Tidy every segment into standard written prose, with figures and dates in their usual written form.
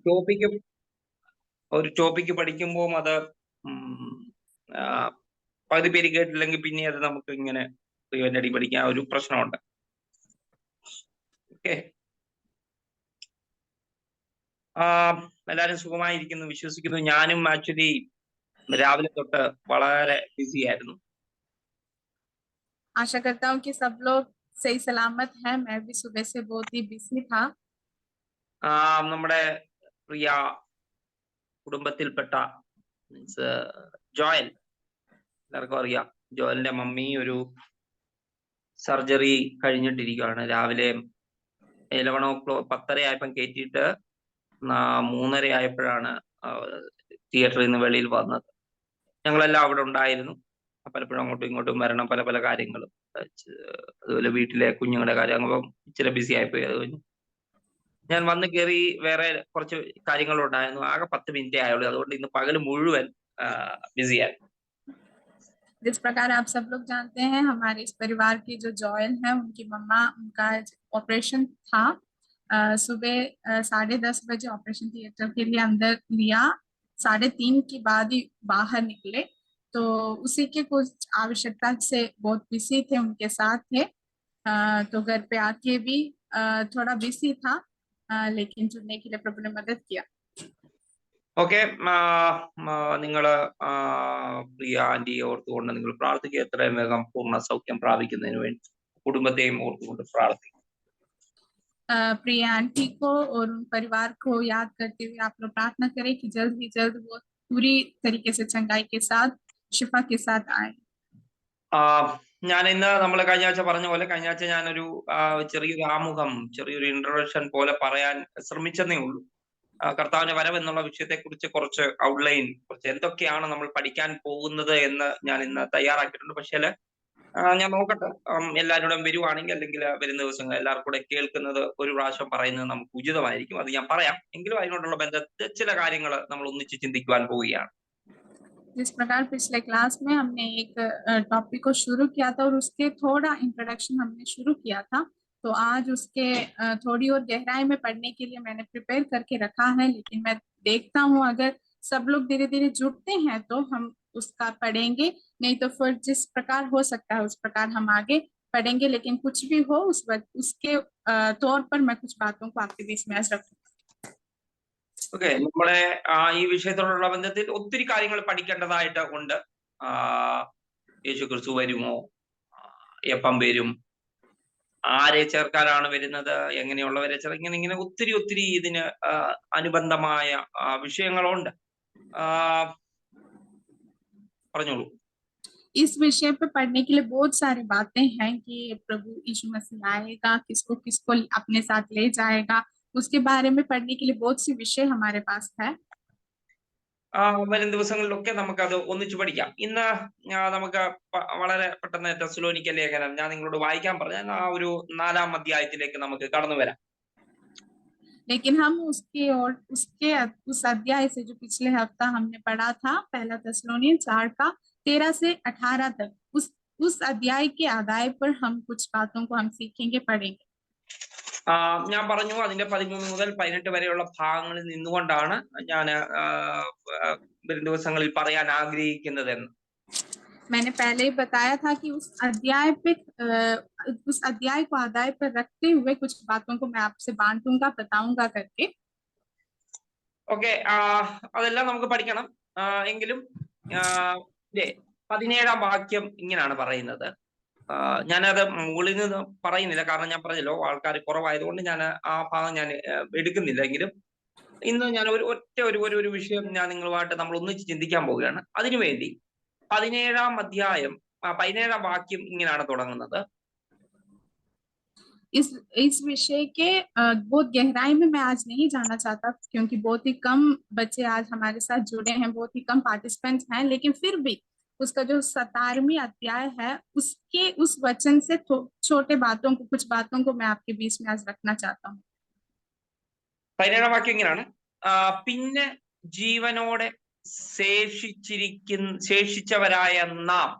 Topic ഒരു topic പഠിക്കുമ്പോൾ അത് പകുതി പേര് കേട്ടില്ലെങ്കിൽ പിന്നെ അത് നമുക്ക് ഇങ്ങനെ അടി പഠിക്കാൻ ഒരു പ്രശ്നമുണ്ട്. ഓക്കെ, എല്ലാവരും സുഖമായിരിക്കുന്നു വിശ്വസിക്കുന്നു. ഞാനും ആക്ച്വലി രാവിലെ തൊട്ട് വളരെ ബിസി ആയിരുന്നു. आशा करता हूँ कि सब लोग सही सलामत हैं। मैं भी सुबह से बहुत ही बिजी था। നമ്മുടെ പ്രിയ കുടുംബത്തിൽപ്പെട്ട മീൻസ് ജോയൽ, എല്ലാവർക്കും അറിയാം. ജോയലിന്റെ മമ്മി ഒരു സർജറി കഴിഞ്ഞിട്ടിരിക്കുകയാണ്. രാവിലെ 10:30 ആയപ്പം കയറ്റിയിട്ട് 3:30 ആയപ്പോഴാണ് തിയേറ്ററിൽ നിന്ന് വെളിയിൽ വന്നത്. ഞങ്ങളെല്ലാം അവിടെ ഉണ്ടായിരുന്നു. പലപ്പോഴും അങ്ങോട്ടും ഇങ്ങോട്ടും വരണം, പല പല കാര്യങ്ങളും, അതുപോലെ വീട്ടിലെ കുഞ്ഞുങ്ങളുടെ കാര്യം, അപ്പം ഇച്ചിരി ബിസി ആയിപ്പോയി. അത് കഴിഞ്ഞു ഞാൻ വന്ന് കയറി, വേറെ കുറച്ച് കാര്യങ്ങളുണ്ടായിരുന്നു. ആകെ 10 മിനിറ്റേ ആയുള്ളൂ. അതുകൊണ്ട് इന്ന് പകൽ മുഴുവൻ ബിസി ആയി. जिस प्रकार आप सब लोग जानते हैं, हमारे इस परिवार की जो जॉयल है, उनकी मम्मा, उनका ऑपरेशन था। सुबह 10:30 बजे ऑपरेशन थिएटर के लिए अंदर लिया, 3:30 के बाद ही बाहर निकले। तो उसी के कुछ आवश्यकता से बहुत बिजी थे, उनके साथ थे। तो घर पे आके भी थोड़ा बिजी था, लेकिन जुड़ने के लिए प्रभु ने मदद किया। ഓക്കെ, നിങ്ങൾ പ്രിയ ആന്റിയെ ഓർത്തുകൊണ്ട് നിങ്ങൾ പ്രാർത്ഥിക്കുക. എത്രയും വേഗം പൂർണ്ണ സൗഖ്യം പ്രാപിക്കുന്നതിന് വേണ്ടി കുടുംബത്തെയും ഓർത്തുകൊണ്ട് പ്രാർത്ഥിക്കും. प्रिय आंटी को और उन परिवार को याद करते हुए आप लोग प्रार्थना करें कि जल्द ही जल्द वो पूरी तरीके से चंगाई के साथ, शिफा के साथ आए। ഞാൻ ഇന്ന് നമ്മൾ കഴിഞ്ഞ ആഴ്ച പറഞ്ഞ പോലെ, കഴിഞ്ഞ ആഴ്ച ഞാനൊരു ചെറിയൊരു ആമുഖം, ചെറിയൊരു ഇൻട്രൊഡക്ഷൻ പോലെ പറയാൻ ശ്രമിച്ചെന്നേ ഉള്ളൂ. കർത്താവിന്റെ വരവ് എന്നുള്ള വിഷയത്തെക്കുറിച്ച് കുറച്ച് ഔട്ട്ലൈൻ, കുറച്ച് എന്തൊക്കെയാണ് നമ്മൾ പഠിക്കാൻ പോകുന്നത് എന്ന് ഞാൻ ഇന്ന് തയ്യാറാക്കിയിട്ടുണ്ട്. പക്ഷേ ഞാൻ നോക്കട്ടെ, എല്ലാവരോടും വരുവാണെങ്കിൽ, അല്ലെങ്കിൽ വരുന്ന ദിവസങ്ങൾ എല്ലാവർക്കും കൂടെ കേൾക്കുന്നത് ഒരു പ്രാവശ്യം പറയുന്നത് നമുക്ക് ഉചിതമായിരിക്കും. അത് ഞാൻ പറയാം. എങ്കിലും അതിനോടുള്ള ബന്ധത്തിൽ ചില കാര്യങ്ങൾ നമ്മൾ ഒന്നിച്ച് ചിന്തിക്കുവാൻ പോവുകയാണ്. जिस प्रकार पिछले क्लास में हमने एक टॉपिक को शुरू किया था और उसके थोड़ा इंट्रोडक्शन हमने शुरू किया था, तो आज उसके थोड़ी और गहराई में पढ़ने के लिए मैंने प्रिपेयर करके रखा है। लेकिन मैं देखता हूँ अगर सब लोग धीरे धीरे जुड़ते हैं तो हम उसका पढ़ेंगे, नहीं तो फिर जिस प्रकार हो सकता है उस प्रकार हम आगे पढ़ेंगे। लेकिन कुछ भी हो उसके तौर पर मैं कुछ बातों को आपके बीच में आज रखूंगा। ഓക്കെ, നമ്മളെ ഈ വിഷയത്തോടുള്ള ബന്ധത്തിൽ ഒത്തിരി കാര്യങ്ങൾ പഠിക്കേണ്ടതായിട്ട് ഉണ്ട്. യേശു ക്രിസ്തു വരുമോ, എപ്പം വരും, ആരെ ചേർക്കാനാണ് വരുന്നത്, എങ്ങനെയുള്ളവരെ ഇങ്ങനെ ഒത്തിരി ഒത്തിരി ഇതിന് അനുബന്ധമായ വിഷയങ്ങളുണ്ട്. പറഞ്ഞോളൂ. इस विषय पे पढ़ने के लिए बहुत सारी बातें हैं कि प्रभु यीशु मसीह आएगा, किसको किसको अपने साथ ले जाएगा, उसके बारे में पढ़ने के लिए बहुत सी विषय हमारे पास है। വരും ദിവസങ്ങളിലൊക്കെ നമുക്കത് ഒന്നിച്ചു പഠിക്കാം. ഇന്ന് നമുക്ക് വളരെ പെട്ടെന്ന് തെസ്സലോനിക്ക ലേഖനം ഞാൻ നിങ്ങളോട് വായിക്കാൻ പറഞ്ഞ ആ ഒരു 4-ാം അധ്യായത്തിലേക്ക് നമുക്ക് കടന്നു വരാം. लेकिन हम उस अध्याय से जो पिछले हफ्ता हमने पढ़ा था, पहला तेस्सलोनियन 4 का 13 से 18 तक, उस अध्याय के आधार पर हम कुछ बातों को हम सीखेंगे, पढ़ेंगे। ഞാൻ പറഞ്ഞു അതിന്റെ 13 മുതൽ 18 വരെയുള്ള ഭാഗങ്ങളിൽ നിന്നുകൊണ്ടാണ് ഞാൻ വരും ദിവസങ്ങളിൽ പറയാൻ ആഗ്രഹിക്കുന്നതെന്ന്. मैंने पहले ही बताया था कि उस अध्याय को आधार पर रखते हुए कुछ बातों को मैं आपसे बांटूंगा, बताऊंगा करके। ഓക്കെ, അതെല്ലാം നമുക്ക് പഠിക്കണം. എങ്കിലും 17-ാം വാക്യം ഇങ്ങനെയാണ് പറയുന്നത്. ഞാനത് മുകളിൽ നിന്ന് പറയുന്നില്ല, കാരണം ഞാൻ പറഞ്ഞല്ലോ ആൾക്കാർ കുറവായതുകൊണ്ട് ഞാൻ ആ ഭാഗം ഞാൻ എടുക്കുന്നില്ല. എങ്കിലും ഇന്ന് ഞാൻ ഒരു വിഷയം ഞാൻ നിങ്ങളുമായിട്ട് നമ്മൾ ഒന്നിച്ച് ചിന്തിക്കാൻ പോവുകയാണ്. അതിനുവേണ്ടി 17-ാം അധ്യായം 17-ാം വാക്യം ഇങ്ങനെയാണ് തുടങ്ങുന്നത്. इस विषय के बहुत गहराई में मैं आज नहीं जाना चाहता, क्योंकि बहुत ही कम बच्चे आज हमारे साथ जुड़े हैं, बहुत ही कम पार्टिसिपेंट्स हैं। लेकिन फिर भी उसका जो 17वीं अध्याय है, उसके उस वचन से छोटे बातों को, कुछ बातों को मैं आपके बीच में आज रखना चाहता हूँ। 17-ാം വാക്യം ഇങ്ങനെയാണ്. പിന്നെ ജീവനോടെ ശേഷിച്ചവരായ നാം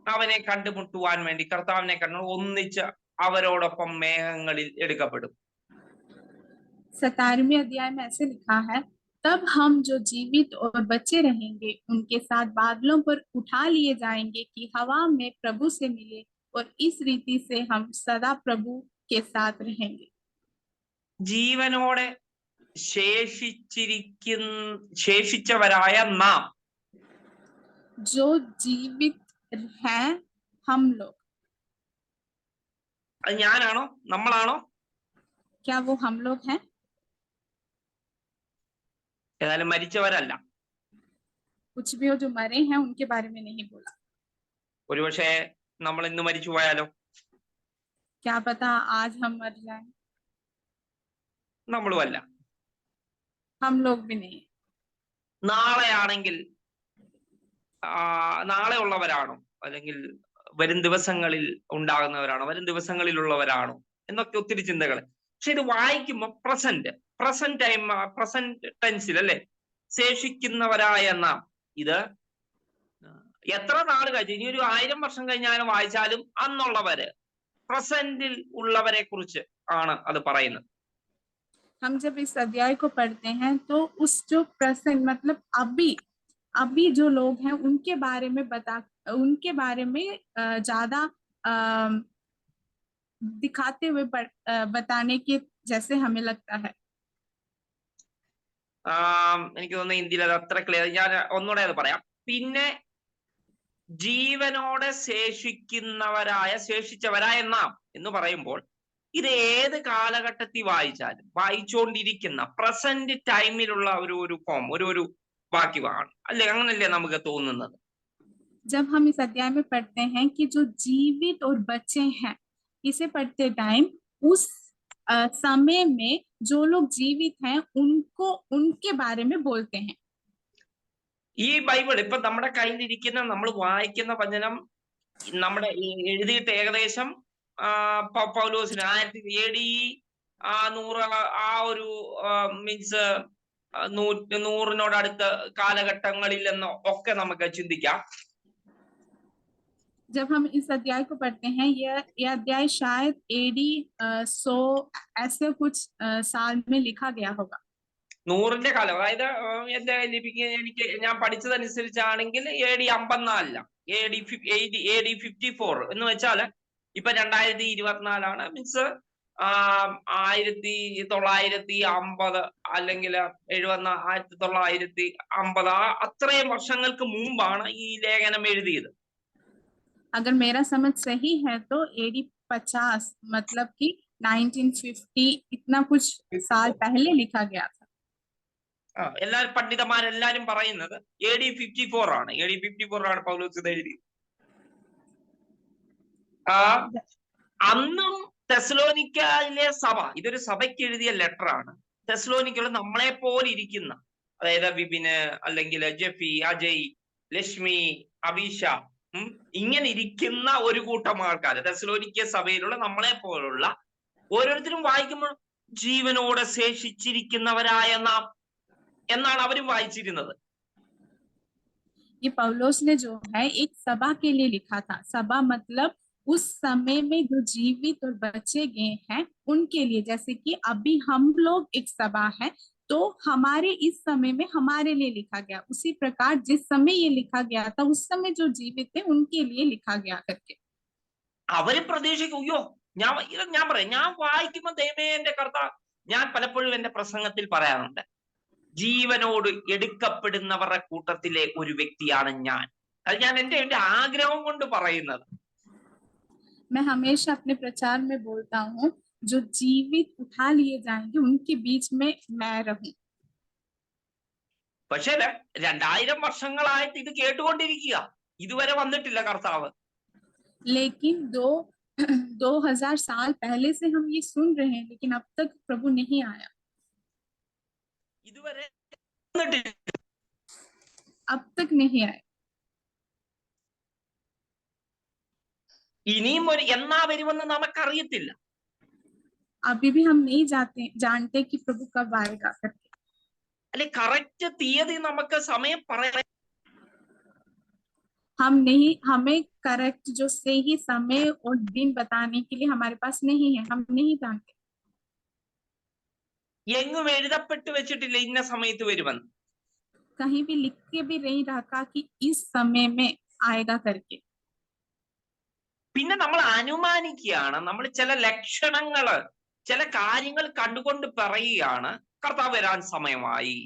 അവനെ കണ്ടുമുട്ടുവാൻ വേണ്ടി, കർത്താവിനെ കണ്ടു ഒന്നിച്ച് അവരോടൊപ്പം മേഘങ്ങളിൽ എടുക്കപ്പെടും. 17वें अध्याय में ऐसे लिखा है, तब हम जो जीवित और बचे रहेंगे उनके साथ बादलों पर उठा लिए जाएंगे कि हवा में प्रभु से मिले, और इस रीति से हम सदा प्रभु के साथ रहेंगे। ജീവനോടെ ശേഷിച്ചവരായ നാം, जो जीवित हैं हम लोग, അത് ഞാനാണോ നമ്മളാണോ? क्या वो हम लोग हैं? ഏതായാലും മരിച്ചവരല്ല. कुछ भी हो, जो मरे हैं उनके बारे में नहीं बोला। ഒരുപക്ഷെ നമ്മൾ ഇന്ന് മരിച്ചു പോയാലോ? क्या पता आज हम मर जाएं, നമ്മളുമല്ല. हम लोग भी नहीं। നാളെയാണെങ്കിൽ നാളെ ഉള്ളവരാണോ, അല്ലെങ്കിൽ വരും ദിവസങ്ങളിൽ ഉണ്ടാകുന്നവരാണോ, വരും ദിവസങ്ങളിലുള്ളവരാണോ എന്നൊക്കെ ഒത്തിരി ചിന്തകൾ. പക്ഷെ ഇത് വായിക്കുമ്പോൾ പ്രസന്റ് ടെൻസിൽ അല്ലെ, ശേഷിക്കുന്നവരായ നാം, ഇത് എത്ര നാൾ കഴിഞ്ഞ്, ഇനി ഒരു 1000 വർഷം കഴിഞ്ഞാലും വായിച്ചാലും അന്നുള്ളവര്, പ്രസന്റിൽ ഉള്ളവരെ കുറിച്ച് ആണ് അത് പറയുന്നത്. हम जब इस अध्याय को पढ़ते हैं तो उस जो प्रेजेंट मतलब अभी जो लोग हैं उनके बारे में ज्यादा दिखाते हुए बताने के जैसे हमें लगता है। എനിക്ക് തോന്നുന്നു ഇന്ത്യയിൽ അത് അത്ര ക്ലിയർ. ഞാൻ ഒന്നുകൂടെ അത് പറയാം. പിന്നെ ജീവനോടെ ശേഷിച്ചവരായ നാം എന്ന് പറയുമ്പോൾ ഇത് ഏത് കാലഘട്ടത്തിൽ വായിച്ചാലും വായിച്ചുകൊണ്ടിരിക്കുന്ന പ്രസന്റ് ടൈമിലുള്ള ഒരു ഫോം, ഒരു വാക്യമാണ് അല്ലെ? അങ്ങനല്ലേ നമുക്ക് തോന്നുന്നത്? जब हम इस अध्याय में पढ़ते हैं कि जो जीवित और बचे हैं, इसे पढ़ते टाइम उस समय में जो लोग जीवित हैं उनको उनके बारे में बोलते हैं। ഈ ബൈബിൾ ഇപ്പൊ നമ്മുടെ കയ്യിലിരിക്കുന്ന, നമ്മൾ വായിക്കുന്ന വചനം നമ്മുടെ എഴുതിയിട്ട് ഏകദേശം പൗലോസിന് 1000 AD 100 ആ ഒരു മീൻസ് 100-നോടടുത്ത കാലഘട്ടങ്ങളിൽ എന്നോ ഒക്കെ നമുക്ക് ചിന്തിക്കാം. जब हम इस अध्याय को पढ़ते हैं, यह अध्याय शायद AD 100 ऐसे कुछ साल में लिखा गया होगा। 100ന്റെ കാലം, അതായത് എന്റെ എനിക്ക് ഞാൻ പഠിച്ചതനുസരിച്ചാണെങ്കിൽ AD 54 AD 54 എന്ന് വെച്ചാല് ഇപ്പൊ 2024 മീൻസ് 1950 അല്ലെങ്കിൽ 1950 അത്രയും വർഷങ്ങൾക്ക് മുമ്പാണ് ഈ ലേഖനം എഴുതിയത്. अगर मेरा समझ सही है तो AD 50 मतलब कि 1950 इतना कुछ साल पहले लिखा गया था। എല്ലാ പണ്ഡിതന്മാരെല്ലാരും പറയുന്നത് AD 54 ആണ്. AD 54 ആണ് പൗലോസ് ഇത് എഴുതി. അന്നും തെസ്സലോനിക്കയിലെ സഭ, ഇതൊരു സഭയ്ക്ക് എഴുതിയ ലെറ്റർ ആണ്. തെസ്സലോനിക്കയിൽ നമ്മളെ പോലെ ഇരിക്കുന്ന, അതായത് വിപിന് അല്ലെങ്കിൽ ജെഫി, അജയ്, ലക്ഷ്മി, അബീഷ, ഇങ്ങനെ ഇരിക്കുന്ന ഒരു കൂട്ടം ആൾക്കാർ, തെസ്സലോനിക്ക സഭയിലുള്ള നമ്മളെ പോലുള്ള ഓരോരുത്തരും വായിക്കുമ്പോൾ ജീവനോടെ ശേഷിച്ചിരിക്കുന്നവരായ നാം എന്നാണ് അവരും വായിച്ചിരുന്നത്. ये पौलुस ने जो है एक सभा के लिए लिखा था। सभा मतलब उस समय में जो जीवित और बचे गए हैं उनके लिए, जैसे कि अभी हम लोग एक सभा है तो हमारे इस समय में हमारे लिए लिखा गया, उसी प्रकार जिस समय ये लिखा गया था उस समय जो जीवित थे उनके लिए लिखा गया करके। അവര് പ്രതീക്ഷിക്കും, അയ്യോ ഞാൻ പറയാം, ഞാൻ വായിക്കുമ്പോ ദൈവമേ എന്റെ കർത്താവ്, ഞാൻ പലപ്പോഴും എന്റെ പ്രസംഗത്തിൽ പറയാറുണ്ട്, ജീവനോട് എടുക്കപ്പെടുന്നവരുടെ കൂട്ടത്തിലെ ഒരു വ്യക്തിയാണ് ഞാൻ. അത് ഞാൻ എന്റെ ആഗ്രഹം കൊണ്ട് പറയുന്നത്. मैं हमेशा अपने प्रचार में बोलता हूँ, जो जीवित उठा लिए जाएंगे उनके बीच में मैं रहूं। പക്ഷേ 2000 വർഷങ്ങളായിട്ട് ഇത് കേട്ടുകൊണ്ടിരിക്കുക, ഇതുവരെ വന്നിട്ടില്ല കർത്താവ്. लेकिन 2000 साल पहले से हम ये सुन रहे हैं, लेकिन अब तक प्रभु नहीं आया, ഇതുവരെ अब तक नहीं आया। ഇനിയും എന്നാ വരുമെന്ന് നമുക്കറിയത്തില്ല. अभी भी हम नहीं जानते कि प्रभु कब आएगा करके। അല്ലെ, കറക്റ്റ് തീയതി നമുക്ക് സമയം പറയാൻ हमें करेक्ट जो सही समय और दिन बताने के लिए हमारे पास नहीं है, हम नहीं जानते। എങ്ങും എഴുതപ്പെട്ട് വെച്ചിട്ടില്ല ഇന്ന സമയത്ത് വരുമെന്ന്. कहीं भी लिख के भी नहीं रखा कि इस समय में आएगा करके. പിന്നെ നമ്മൾ അനുമാനിക്കുകയാണ്, നമ്മൾ ചില ലക്ഷണങ്ങള് ചില കാര്യങ്ങൾ കണ്ടുകൊണ്ട് പറയുകയാണ് കർത്താവ് വരാൻ സമയമായി.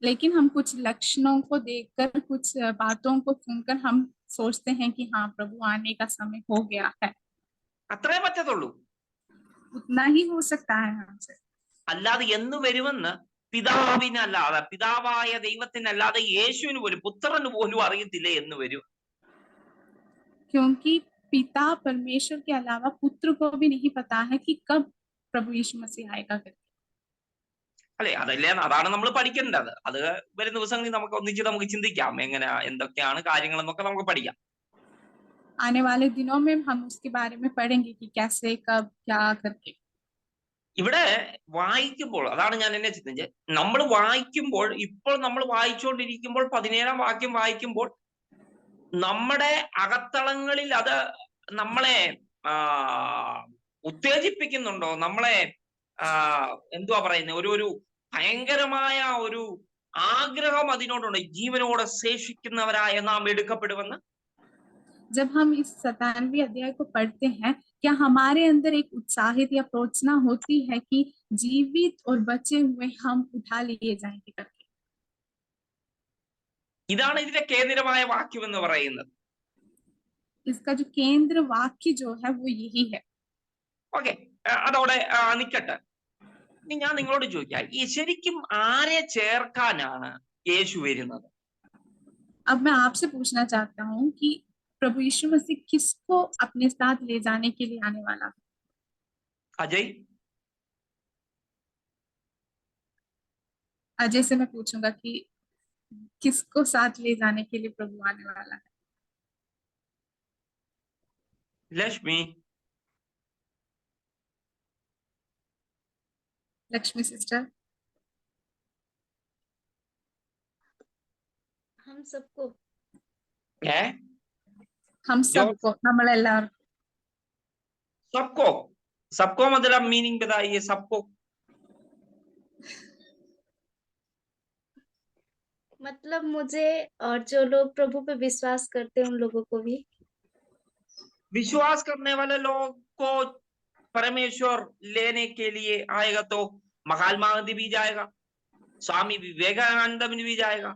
लेकिन हम कुछ लक्षणों को देखकर, कुछ बातों को सुनकर हम सोचते हैं कि हाँ प्रभु आने का समय हो गया है. അത്രേ പറ്റത്തുള്ളൂ. उतना ही हो सकता है हमसे. അല്ലാതെ എന്ന് വരുമെന്ന് പിതാവിനല്ലാതെ, പിതാവായ ദൈവത്തിനല്ലാതെ യേശുവിന് പോലും, പുത്രന് പോലും അറിയത്തില്ല എന്ന് വരും. क्योंकि पिता परमेश्वर के अलावा पुत्र को भी नहीं पता है कि कब प्रभु यीशु मसीह आएगा करके. അല്ലെ, അതല്ലേ, അതാണ് നമ്മൾ പഠിക്കേണ്ടത്. അത് വരും ദിവസങ്ങളിൽ നമുക്ക് ഒന്നിച്ച് നമുക്ക് ചിന്തിക്കാം, എങ്ങനെ എന്തൊക്കെയാണ് കാര്യങ്ങൾ എന്നൊക്കെ നമുക്ക് പഠിക്കാം. आने वाले दिनों में हम उसके बारे में पढ़ेंगे कि कैसे, कब, क्या करके. ഇവിടെ വായിക്കുമ്പോൾ അതാണ് ഞാൻ എന്നെ ചിന്തിച്ചത്. നമ്മൾ വായിക്കുമ്പോൾ, ഇപ്പോൾ നമ്മൾ വായിച്ചുകൊണ്ടിരിക്കുമ്പോൾ 17-ാം വാക്യം വായിക്കുമ്പോൾ നമ്മുടെ അകത്തളങ്ങളിൽ അത് നമ്മളെ ഉത്തേജിപ്പിക്കുന്നുണ്ടോ? നമ്മളെ എന്തുവാ പറയുന്നത്, ഒരു ഭയങ്കരമായ ഒരു ആഗ്രഹം അതിനോടുണ്ട്, ജീവനോടെ ശേഷിക്കുന്നവരായ നാം എടുക്കപ്പെടുമെന്ന്. जब हम इस 97वें अध्याय को पढ़ते हैं, क्या हमारे अंदर एक उत्साहित या प्रोत्साहना होती है कि जीवित और बचे हुए हम उठा लिए जाएंगे करके. ഇതാണ് ഇതിന്റെ കേന്ദ്രമായ വാക്യം എന്ന് പറയുന്നത്. इसका जो केंद्र वाक्य जो है वो यही है. ഓക്കെ, അതോടെ നിക്കട്ടെ. ഇനി ഞാൻ നിങ്ങളോട് ചോദിക്കാം, ഈ ശരിക്കും ആരെ ചേർക്കാനാണ് യേശു വരുന്നത്? अब मैं आपसे पूछना चाहता हूँ कि प्रभु यीशु मसीह किसको अपने साथ ले जाने के लिए आने वाला है? അജയ്, अजय से मैं पूछूंगा कि किसको साथ ले जाने के लिए प्रभु आने वाला है? ലക്ഷ്മി, लक्ष्मी सिस्टर. हम सबको. हम सबको, നമ്മളെല്ലാവർക്കും. सबको, सबको मतलब मीनिंग बताइए. सबको मतलब मुझे और जो लोग प्रभु पे विश्वास करते हैं उन लोगों को भी. विश्वास करने वाले लोग को परमेश्वर लेने के लिए आएगा, तो महात्मा गांधी भी जाएगा, स्वामी विवेकानंद भी जाएगा.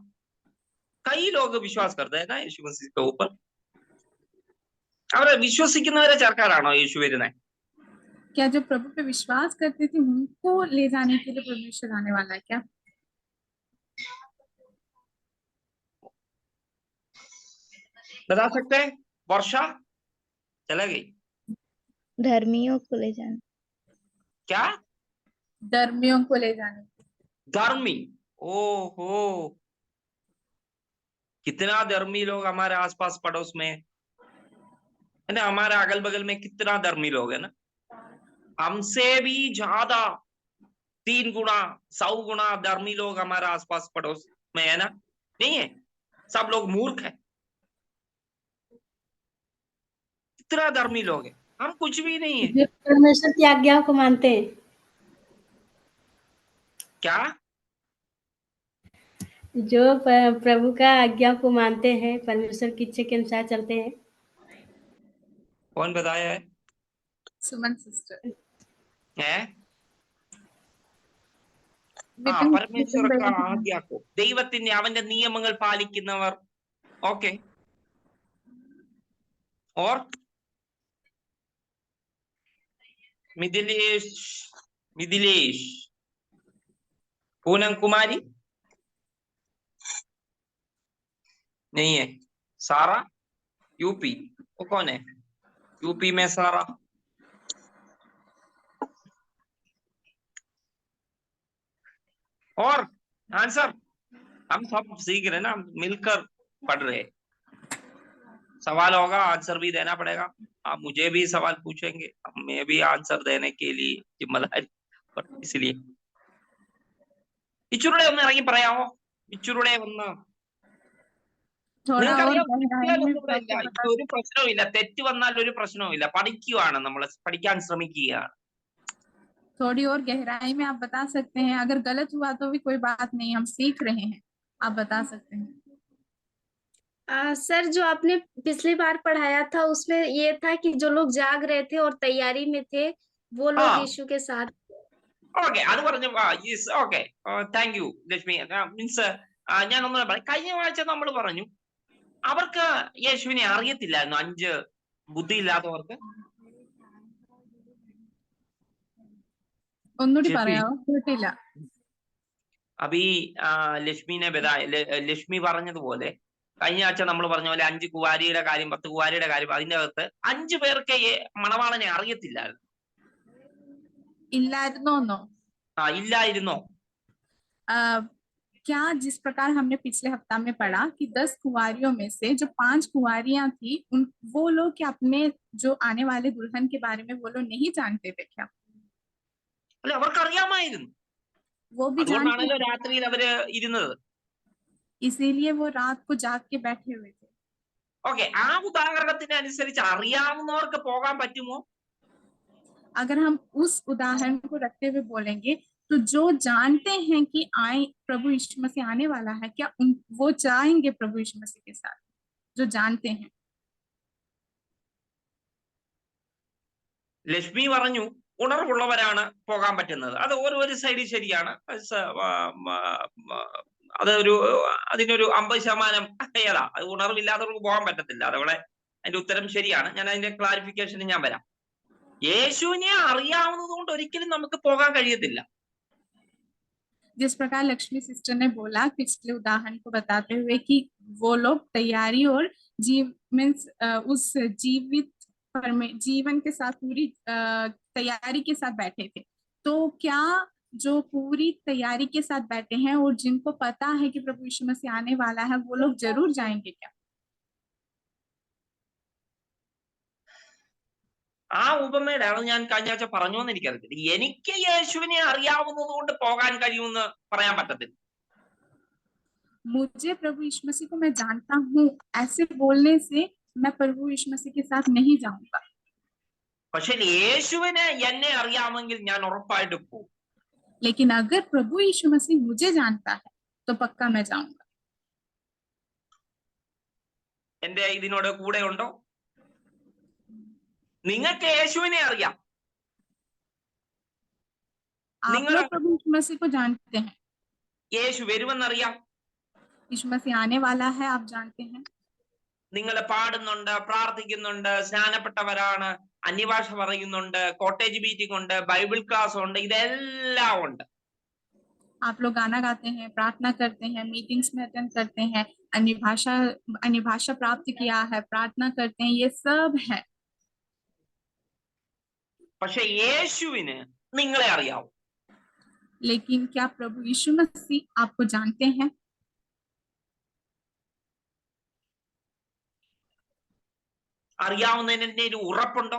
कई लोग विश्वास करते हैं ना यीशु मसीह के ऊपर. അവരെ വിശ്വസിക്കുന്നവരെ ചേർക്കാനാണോ യേശു വരുന്നത്? क्या जो प्रभु पे विश्वास करते थे उनको ले जाने के लिए परमेश्वर आने वाला है क्या? बता सकते हैं? वर्षा चला गई. धर्मियों को ले जाना. क्या? धर्मियों को ले जाने. धर्मी, ओहो, कितना धर्मी लोग हमारे आसपास पड़ोस में है ना, हमारे अगल बगल में कितना धर्मी लोग है ना. हमसे भी ज्यादा 3 गुना 100 गुना धर्मी लोग हमारे आसपास पड़ोस में है ना. नहीं है, सब लोग मूर्ख है. कितना धर्मी लोग है, हम कुछ भी नहीं है. जो परमेश्वर की आज्ञा को मानते हैं. क्या? जो प्रभु का आज्ञा को मानते हैं, परमेश्वर की इच्छा के अनुसार चलते हैं. कौन बताया है? सुमन सिस्टर. है विपिन परमेश्वर का भैया. ആജ്ഞ को, ദൈവത്തിന്റെ അവന്റെ നിയമങ്ങൾ പാലിക്കുന്നവർ. ഓക്കെ, और मिथिलेश, मिथिलेश, पूनम कुमारी नहीं है. सारा यूपी, वो कौन है यूपी में सारा? और आंसर हम सब सीख रहे हैं ना, हम मिलकर पढ़ रहे हैं. सवाल होगा, आंसर भी देना पड़ेगा. आप मुझे भी सवाल पूछेंगे, मैं भी आंसर देने के लिए जिम्मेदारी. इसलिए ഇച്ചുരുടെ ഒന്ന് ഇറങ്ങി പറയാമോ? ഇച്ചുരുടെ ഒന്ന്. ഒരു പ്രശ്നവുമില്ല, തെറ്റ് വന്നാൽ ഒരു പ്രശ്നവുമില്ല. പഠിക്കുകയാണ്, നമ്മൾ പഠിക്കാൻ ശ്രമിക്കുകയാണ്. थोड़ी और गहराई में आप बता सकते हैं? अगर गलत हुआ तो भी कोई बात नहीं, हम सीख रहे हैं, आप बता सकते हैं। सर, जो आपने पिछली बार पढ़ाया था उसमें ये था कि जो लोग जाग रहे थे और तैयारी में थे वो लोग हाँ यीशु के साथ। ഓക്കെ, അത് പറഞ്ഞു. Okay, thank you Lakshmi. Means ഞാനൊന്നും പറയാം. കഴിഞ്ഞ ആഴ്ച നമ്മൾ പറഞ്ഞു അവർക്ക് യേശുവിനെ അറിയത്തില്ലായിരുന്നു, 5 ബുദ്ധിയില്ലാത്തവർക്ക്. ഒന്നുകൂടി ശരി. പറയാവോ? കേട്ടില്ല. അപ്പൊ ഈ ലക്ഷ്മിനെ ലക്ഷ്മി പറഞ്ഞതുപോലെ കഴിഞ്ഞ ആഴ്ച നമ്മൾ പറഞ്ഞ പോലെ 5 കുവാരിയുടെ കാര്യം, 10 കുവാരിയുടെ കാര്യം, അതിന്റെ അകത്ത് 5 പേർക്ക് മണവാളനെ അറിയത്തില്ലായിരുന്നു. ഇല്ലായിരുന്നോന്നോ? ഇല്ലായിരുന്നോ? क्या जिस प्रकार हमने पिछले हफ्ता में पढ़ा कि 10 कुंवारियों में से जो 5 कुंवारियां थी, वो लोग क्या अपने जो आने वाले दुल्हन के बारे में वो लोग नहीं जानते थे क्या? അല്ല, അവർക്ക് അറിയാമായിരുന്നു. वो भी जानते അതുകൊണ്ടാണല്ലോ थे, രാത്രിയിൽ അവര് ഇരുന്നത്. इसीलिए वो रात को जाग के बैठे हुए थे। ഓക്കെ, ആ ഉദാഹരണത്തിന് അനുസരിച്ച് അറിയാവുന്നവർക്ക് പോകാൻ पറ്റുമോ? अगर हम उस उदाहरण को रखते हुए बोलेंगे तो जो जानते हैं कि आए प्रभु यीशु मसीह आने वाला है, क्या वो जाएंगे प्रभु यीशु मसीह के साथ? जो जानते हैं। ലക്ഷ്മി പറഞ്ഞു ഉണർവുള്ളവരാണ് പോകാൻ പറ്റുന്നത്. അത് ഒരു സൈഡിൽ ശരിയാണ്. അതൊരു അതിനൊരു 50% ഏതാ, അത് ഉണർവില്ലാത്തവർക്ക് പോകാൻ പറ്റത്തില്ല. അതവിടെ അതിന്റെ ഉത്തരം ശരിയാണ്. ഞാൻ അതിന്റെ ക്ലാരിഫിക്കേഷന് ഞാൻ വരാം. യേശുവിനെ അറിയാവുന്നത് കൊണ്ട് ഒരിക്കലും നമുക്ക് പോകാൻ കഴിയത്തില്ല. जिस प्रकार लक्ष्मी सिस्टर ने बोला पिछले उदाहरण को बताते हुए कि वो लोग तैयारी और उस जीवन के साथ पूरी तैयारी के साथ बैठे थे, तो क्या जो पूरी तैयारी के साथ बैठे हैं और जिनको पता है कि प्रभु यीशु मसीह आने वाला है, वो लोग जरूर जाएंगे क्या? ആ ഉപമയുടെ അത് ഞാൻ കഴിഞ്ഞ ആഴ്ച പറഞ്ഞു എന്ന് എനിക്കറിയത്തില്ല. എനിക്ക് യേശുവിനെ അറിയാവുന്നത് കൊണ്ട് പോകാൻ കഴിയുമെന്ന് പറയാൻ പറ്റത്തില്ല. मुझे प्रभु यीशु मसीह को मैं जानता हूँ, ऐसे बोलने से मैं प्रभु यीशु मसीह के साथ नहीं जाऊंगा। പക്ഷെ യേശുവിനെ എന്നെ അറിയാമെങ്കിൽ ഞാൻ ഉറപ്പായിട്ട് പോകും. लेकिन अगर प्रभु यीशु मसीह मुझे जानता है तो पक्का मैं जाऊंगा। എന്റെ ഇതിനോട് കൂടെ ഉണ്ടോ? നിങ്ങൾക്ക് യേശുവിനെ അറിയാം. आप लोग प्रभु यीशु मसीह को जानते हैं, യേശു വരുമെന്നറിയാം. यीशु मसीह आने वाला है, आप जानते हैं। നിങ്ങൾ പാടുന്നുണ്ട്, പ്രാർത്ഥിക്കുന്നുണ്ട്, സ്നാനപ്പെട്ടവരാണ്, അന്യഭാഷ പറയുന്നുണ്ട്, കോട്ടേജ് മീറ്റിംഗ് ഉണ്ട്, ബൈബിൾ ക്ലാസ് ഉണ്ട്, ഇതെല്ലാം ഉണ്ട്. आप लोग गाना गाते हैं, प्रार्थना करते हैं, मीटिंग्स में अटेंड करते हैं, अन्य भाषा प्राप्त किया है, प्रार्थना करते हैं, ये सब है। പക്ഷെ യേശുവിന് നിങ്ങളെ അറിയാവൂ. लेकिन क्या प्रभु यीशु मसीह आपको जानते हैं? അറിയാവുന്നതിന്റെ ഒരു ഉറപ്പുണ്ടോ?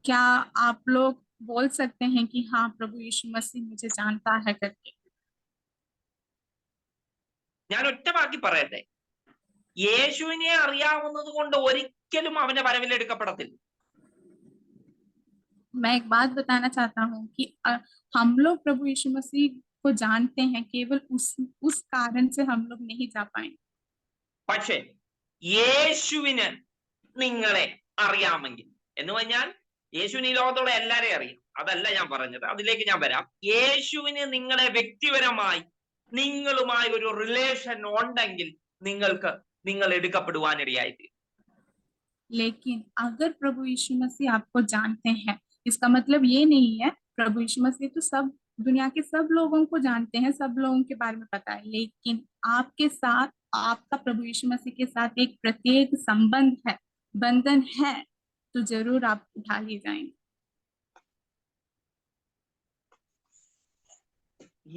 क्या आप लोग बोल सकते हैं कि हाँ प्रभु यीशु मसीह मुझे जानता है करके? ഞാൻ ഒറ്റ വാക്കി പറയട്ടെ, യേശുവിനെ അറിയാവുന്നത് കൊണ്ട് ഒരിക്കലും അവന്റെ വരവിലെടുക്കപ്പെടത്തില്ല. मैं एक बात बताना चाहता हूँ कि हम लोग प्रभु यीशु मसीह को जानते हैं, केवल उस कारण से हम लोग नहीं जा पाएंगे। പക്ഷെ യേശുവിന് നിങ്ങളെ അറിയാമെങ്കിൽ എന്ന് പറഞ്ഞാൽ യേശുവിന് ഈ ലോകത്തുള്ള എല്ലാരെയും അറിയാം, അതല്ല ഞാൻ പറഞ്ഞത്, അതിലേക്ക് ഞാൻ വരാം. യേശുവിന് നിങ്ങളെ വ്യക്തിപരമായി നിങ്ങളുമായി ഒരു റിലേഷൻ ഉണ്ടെങ്കിൽ നിങ്ങൾ എടുക്കപ്പെടുവാനിടയായി. लेकिन अगर प्रभु यीशु मसीह आपको जानते हैं, इसका मतलब ये नहीं है प्रभु यीशु मसीह तो सब दुनिया के सब लोगों को जानते हैं, सब लोगों के बारे में पता है, लेकिन आपके साथ आपका प्रभु यीशु मसीह के साथ एक प्रत्येक संबंध है, बंधन है, तो जरूर आप उठा लिए जाएंगे।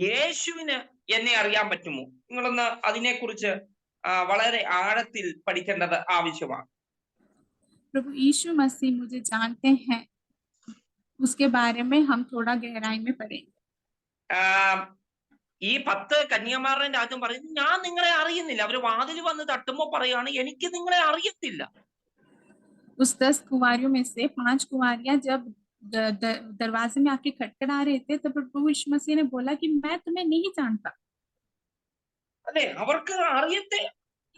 യേശുവിന് എന്നെ അറിയാൻ പറ്റുമോ? നിങ്ങളൊന്ന് അതിനെക്കുറിച്ച് വളരെ ആഴത്തിൽ പഠിക്കേണ്ടത് ആവശ്യമാണ്. प्रभु यीशु मसीह मुझे जानते हैं, उसके बारे में हम थोड़ा गहराई में पढ़ेंगे। ഈ 10 കന്യകമാരുടെ രാജ്യം പറയുന്നു ഞാൻ നിങ്ങളെ അറിയുന്നില്ല. അവര് വാതിൽ വന്ന് തട്ടുമ്പോ പറയാണ് എനിക്ക് നിങ്ങളെ അറിയത്തില്ല. उस 10 कुंवारियों में से 5 कुंवारियां जब दरवाजे में आके खटखटा रहे थे, तब प्रभु यीशु मसीह ने बोला कि मैं तुम्हें नहीं जानता। അല്ലെ, അവർക്ക് അറിയത്തെ.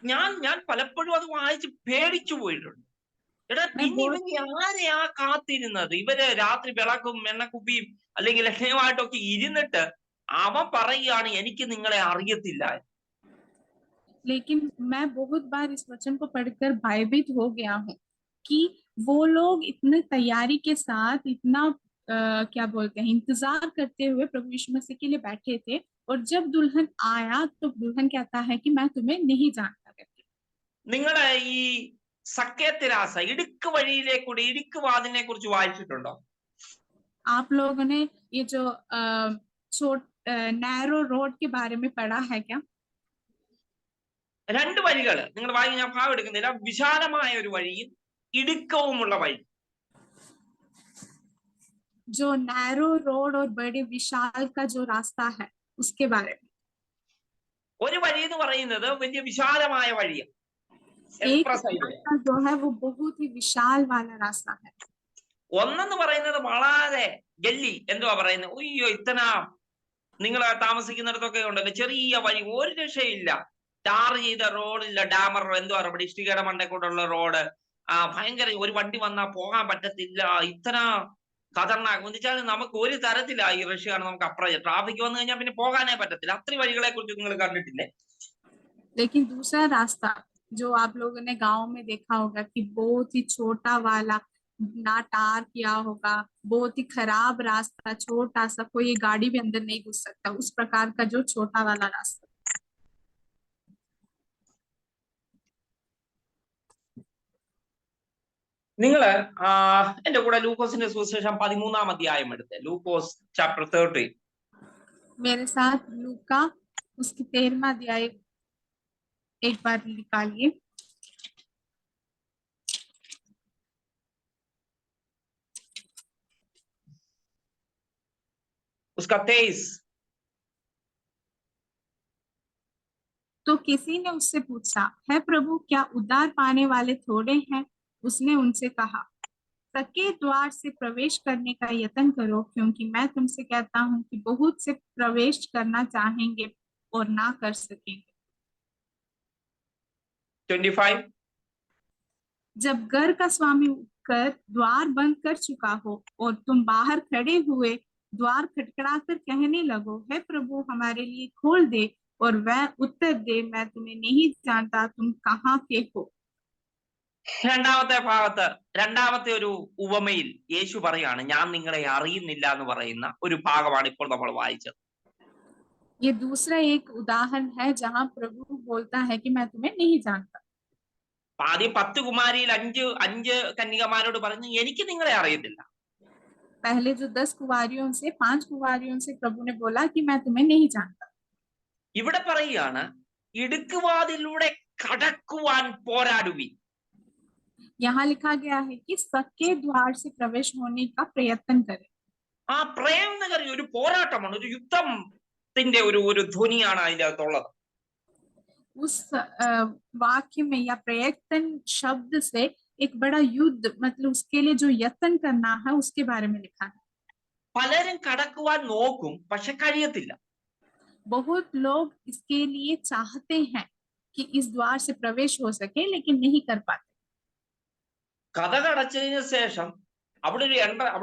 ഞാൻ പലപ്പോഴും അത് വായിച്ച് പേടിച്ചു പോയിട്ടുണ്ട്. എടാ, मैं പിന്നെ बहुत ഇവര് ആരെയാ കാത്തിരുന്നത്? ഇവര് രാത്രി വിളക്കും എണ്ണക്കുപ്പിയും അല്ലെങ്കിൽ ലക്ഷ്യമായിട്ടൊക്കെ ഇരുന്നിട്ട് അവൻ പറയുകയാണ് എനിക്ക് നിങ്ങളെ അറിയത്തില്ല. लेकिन मैं बहुत बार इस वचन को पढ़कर भयभीत हो गया हूँ कि वो लोग इतने तैयारी के साथ इतना क्या बोलते हैं, इंतजार करते हुए प्रभु यीशु मसीह के लिए बैठे थे, और जब दुल्हन आया तो दुल्हन कहता है कि मैं तुम्हें नहीं जानता करके। നിങ്ങള് ഈ സക്കേത്തിരാസ ഇടുക്ക് വഴിയിലെ കൂടി ഇടുക്ക് വാതിലിനെ കുറിച്ച് വായിച്ചിട്ടുണ്ടോ? आप लोगों ने ये जो नैरो रोड के बारे में पढ़ा है क्या? രണ്ട് വഴികള് നിങ്ങൾ വായിക്കാൻ ഞാൻ ഭാഗം എടുക്കുന്നില്ല. വിശാലമായ ഒരു വഴിയും ഇടുക്കവുമുള്ള വഴി. जो नैरो रोड और बड़े विशाल का जो रास्ता है उसके बारे में। ഒരു വഴി എന്ന് പറയുന്നത് വലിയ വിശാലമായ വഴിയാണ്. एक रास्ता जो है वो बहुत ही विशाल वाला रास्ता है। ഒന്നെന്ന് പറയുന്നത് വളരെ ഗല്ലി, എന്തുവാ പറയുന്നത്, അയ്യോ ഇത്തന നിങ്ങൾ താമസിക്കുന്നിടത്തൊക്കെ ഉണ്ടല്ലോ ചെറിയ വഴി, ഒരു രക്ഷയില്ല, ടാർ ചെയ്ത റോഡില്ല, ഡാമർ എന്തുവാ പറയുക, ഇഷ്ടികയുടെ മണ്ടക്കൂട്ടുള്ള റോഡ്, ഭയങ്കര ഒരു വണ്ടി വന്നാൽ പോകാൻ പറ്റത്തില്ല, ഇത്തന ഖതർനാക്ക് എന്ന് വെച്ചാൽ നമുക്ക് ഒരു തരത്തില്ല ഈ റഷ്യയാണ് നമുക്ക് അപ്രോച്ച്. ട്രാഫിക് വന്നു കഴിഞ്ഞാൽ പിന്നെ പോകാനേ പറ്റത്തില്ല. അത്രയും വഴികളെ കുറിച്ച് നിങ്ങൾ കണ്ടിട്ടില്ലേ? लेकिन दूसरा रास्ता जो आप लोगों ने गांव में देखा होगा कि बहुत ही छोटा वाला, ना टार किया होगा, बहुत ही खराब रास्ता, छोटा सा, कोई गाड़ी भी अंदर नहीं घुस सकता, उस प्रकार का जो छोटा वाला रास्ता। നിങ്ങള് എന്റെ കൂടെ ലൂക്കോസിന്റെ സുവിശേഷം 13-ാം അധ്യായം എടുത്ത്, ലൂക്കോസ് ചാപ്റ്റർ 13. मेरे साथ लूका उसकी 13वां अध्याय एक बार निकालिए। उसका 23। तो किसी ने उससे पूछा, है प्रभु, क्या उद्धार पाने वाले थोड़े हैं? उसने उनसे कहा, सके द्वार से प्रवेश करने का यत्न करो, क्योंकि मैं तुमसे कहता हूँ कि बहुत से प्रवेश करना चाहेंगे और ना कर सकेंगे। 25। जब घर का स्वामी उठकर द्वार बंद कर चुका हो और तुम बाहर खड़े हुए द्वार खटखड़ाकर कहने लगो, है प्रभु, हमारे लिए खोल दे, और वह उत्तर दे, मैं तुम्हें नहीं जानता, तुम कहाँ के हो। രണ്ടാമത്തെ ഭാഗത്ത് രണ്ടാമത്തെ ഒരു ഉപമയിൽ യേശു പറയാണ് ഞാൻ നിങ്ങളെ അറിയുന്നില്ല എന്ന് പറയുന്ന ഒരു ഭാഗമാണ് ഇപ്പോൾ നമ്മൾ വായിച്ചത്. ये दूसरा एक उदाहरण है जहाँ प्रभु बोलता है कि मैं तुम्हें नहीं जानता। ആദ്യം 10 കുമാരിയിൽ 5 കന്യകമാരോട് പറഞ്ഞു എനിക്ക് നിങ്ങളെ അറിയത്തില്ല. पहले जो 10 कुंवारियों से 5 कुंवारियों से प्रभु ने बोला कि मैं तुम्हें नहीं जानता। ഇവിടെ പറയുകയാണ് ഇടുക്കുവാതിലൂടെ കടക്കുവാൻ പോരാടുവി. यहाँ लिखा गया है कि सके द्वार से प्रवेश होने का प्रयत्न करें। ആ പ്രയത്നം ഒരു പോരാട്ടമാണ്, ഒരു യുദ്ധത്തിന്റെ ഒരു ധ്വനിയാണ് അതിന്റെ അകത്തുള്ളത്. उस वाक्य में या प्रयत्न शब्द से एक बड़ा युद्ध, मतलब उसके लिए जो यत्न करना है उसके बारे में लिखा है। പലരും കടക്കുവാൻ നോക്കും, പക്ഷെ കഴിയത്തില്ല. बहुत लोग इसके लिए चाहते हैं कि इस द्वार से प्रवेश हो सके, लेकिन नहीं कर पाते। കതകടച്ചതിന് ശേഷം അവിടെ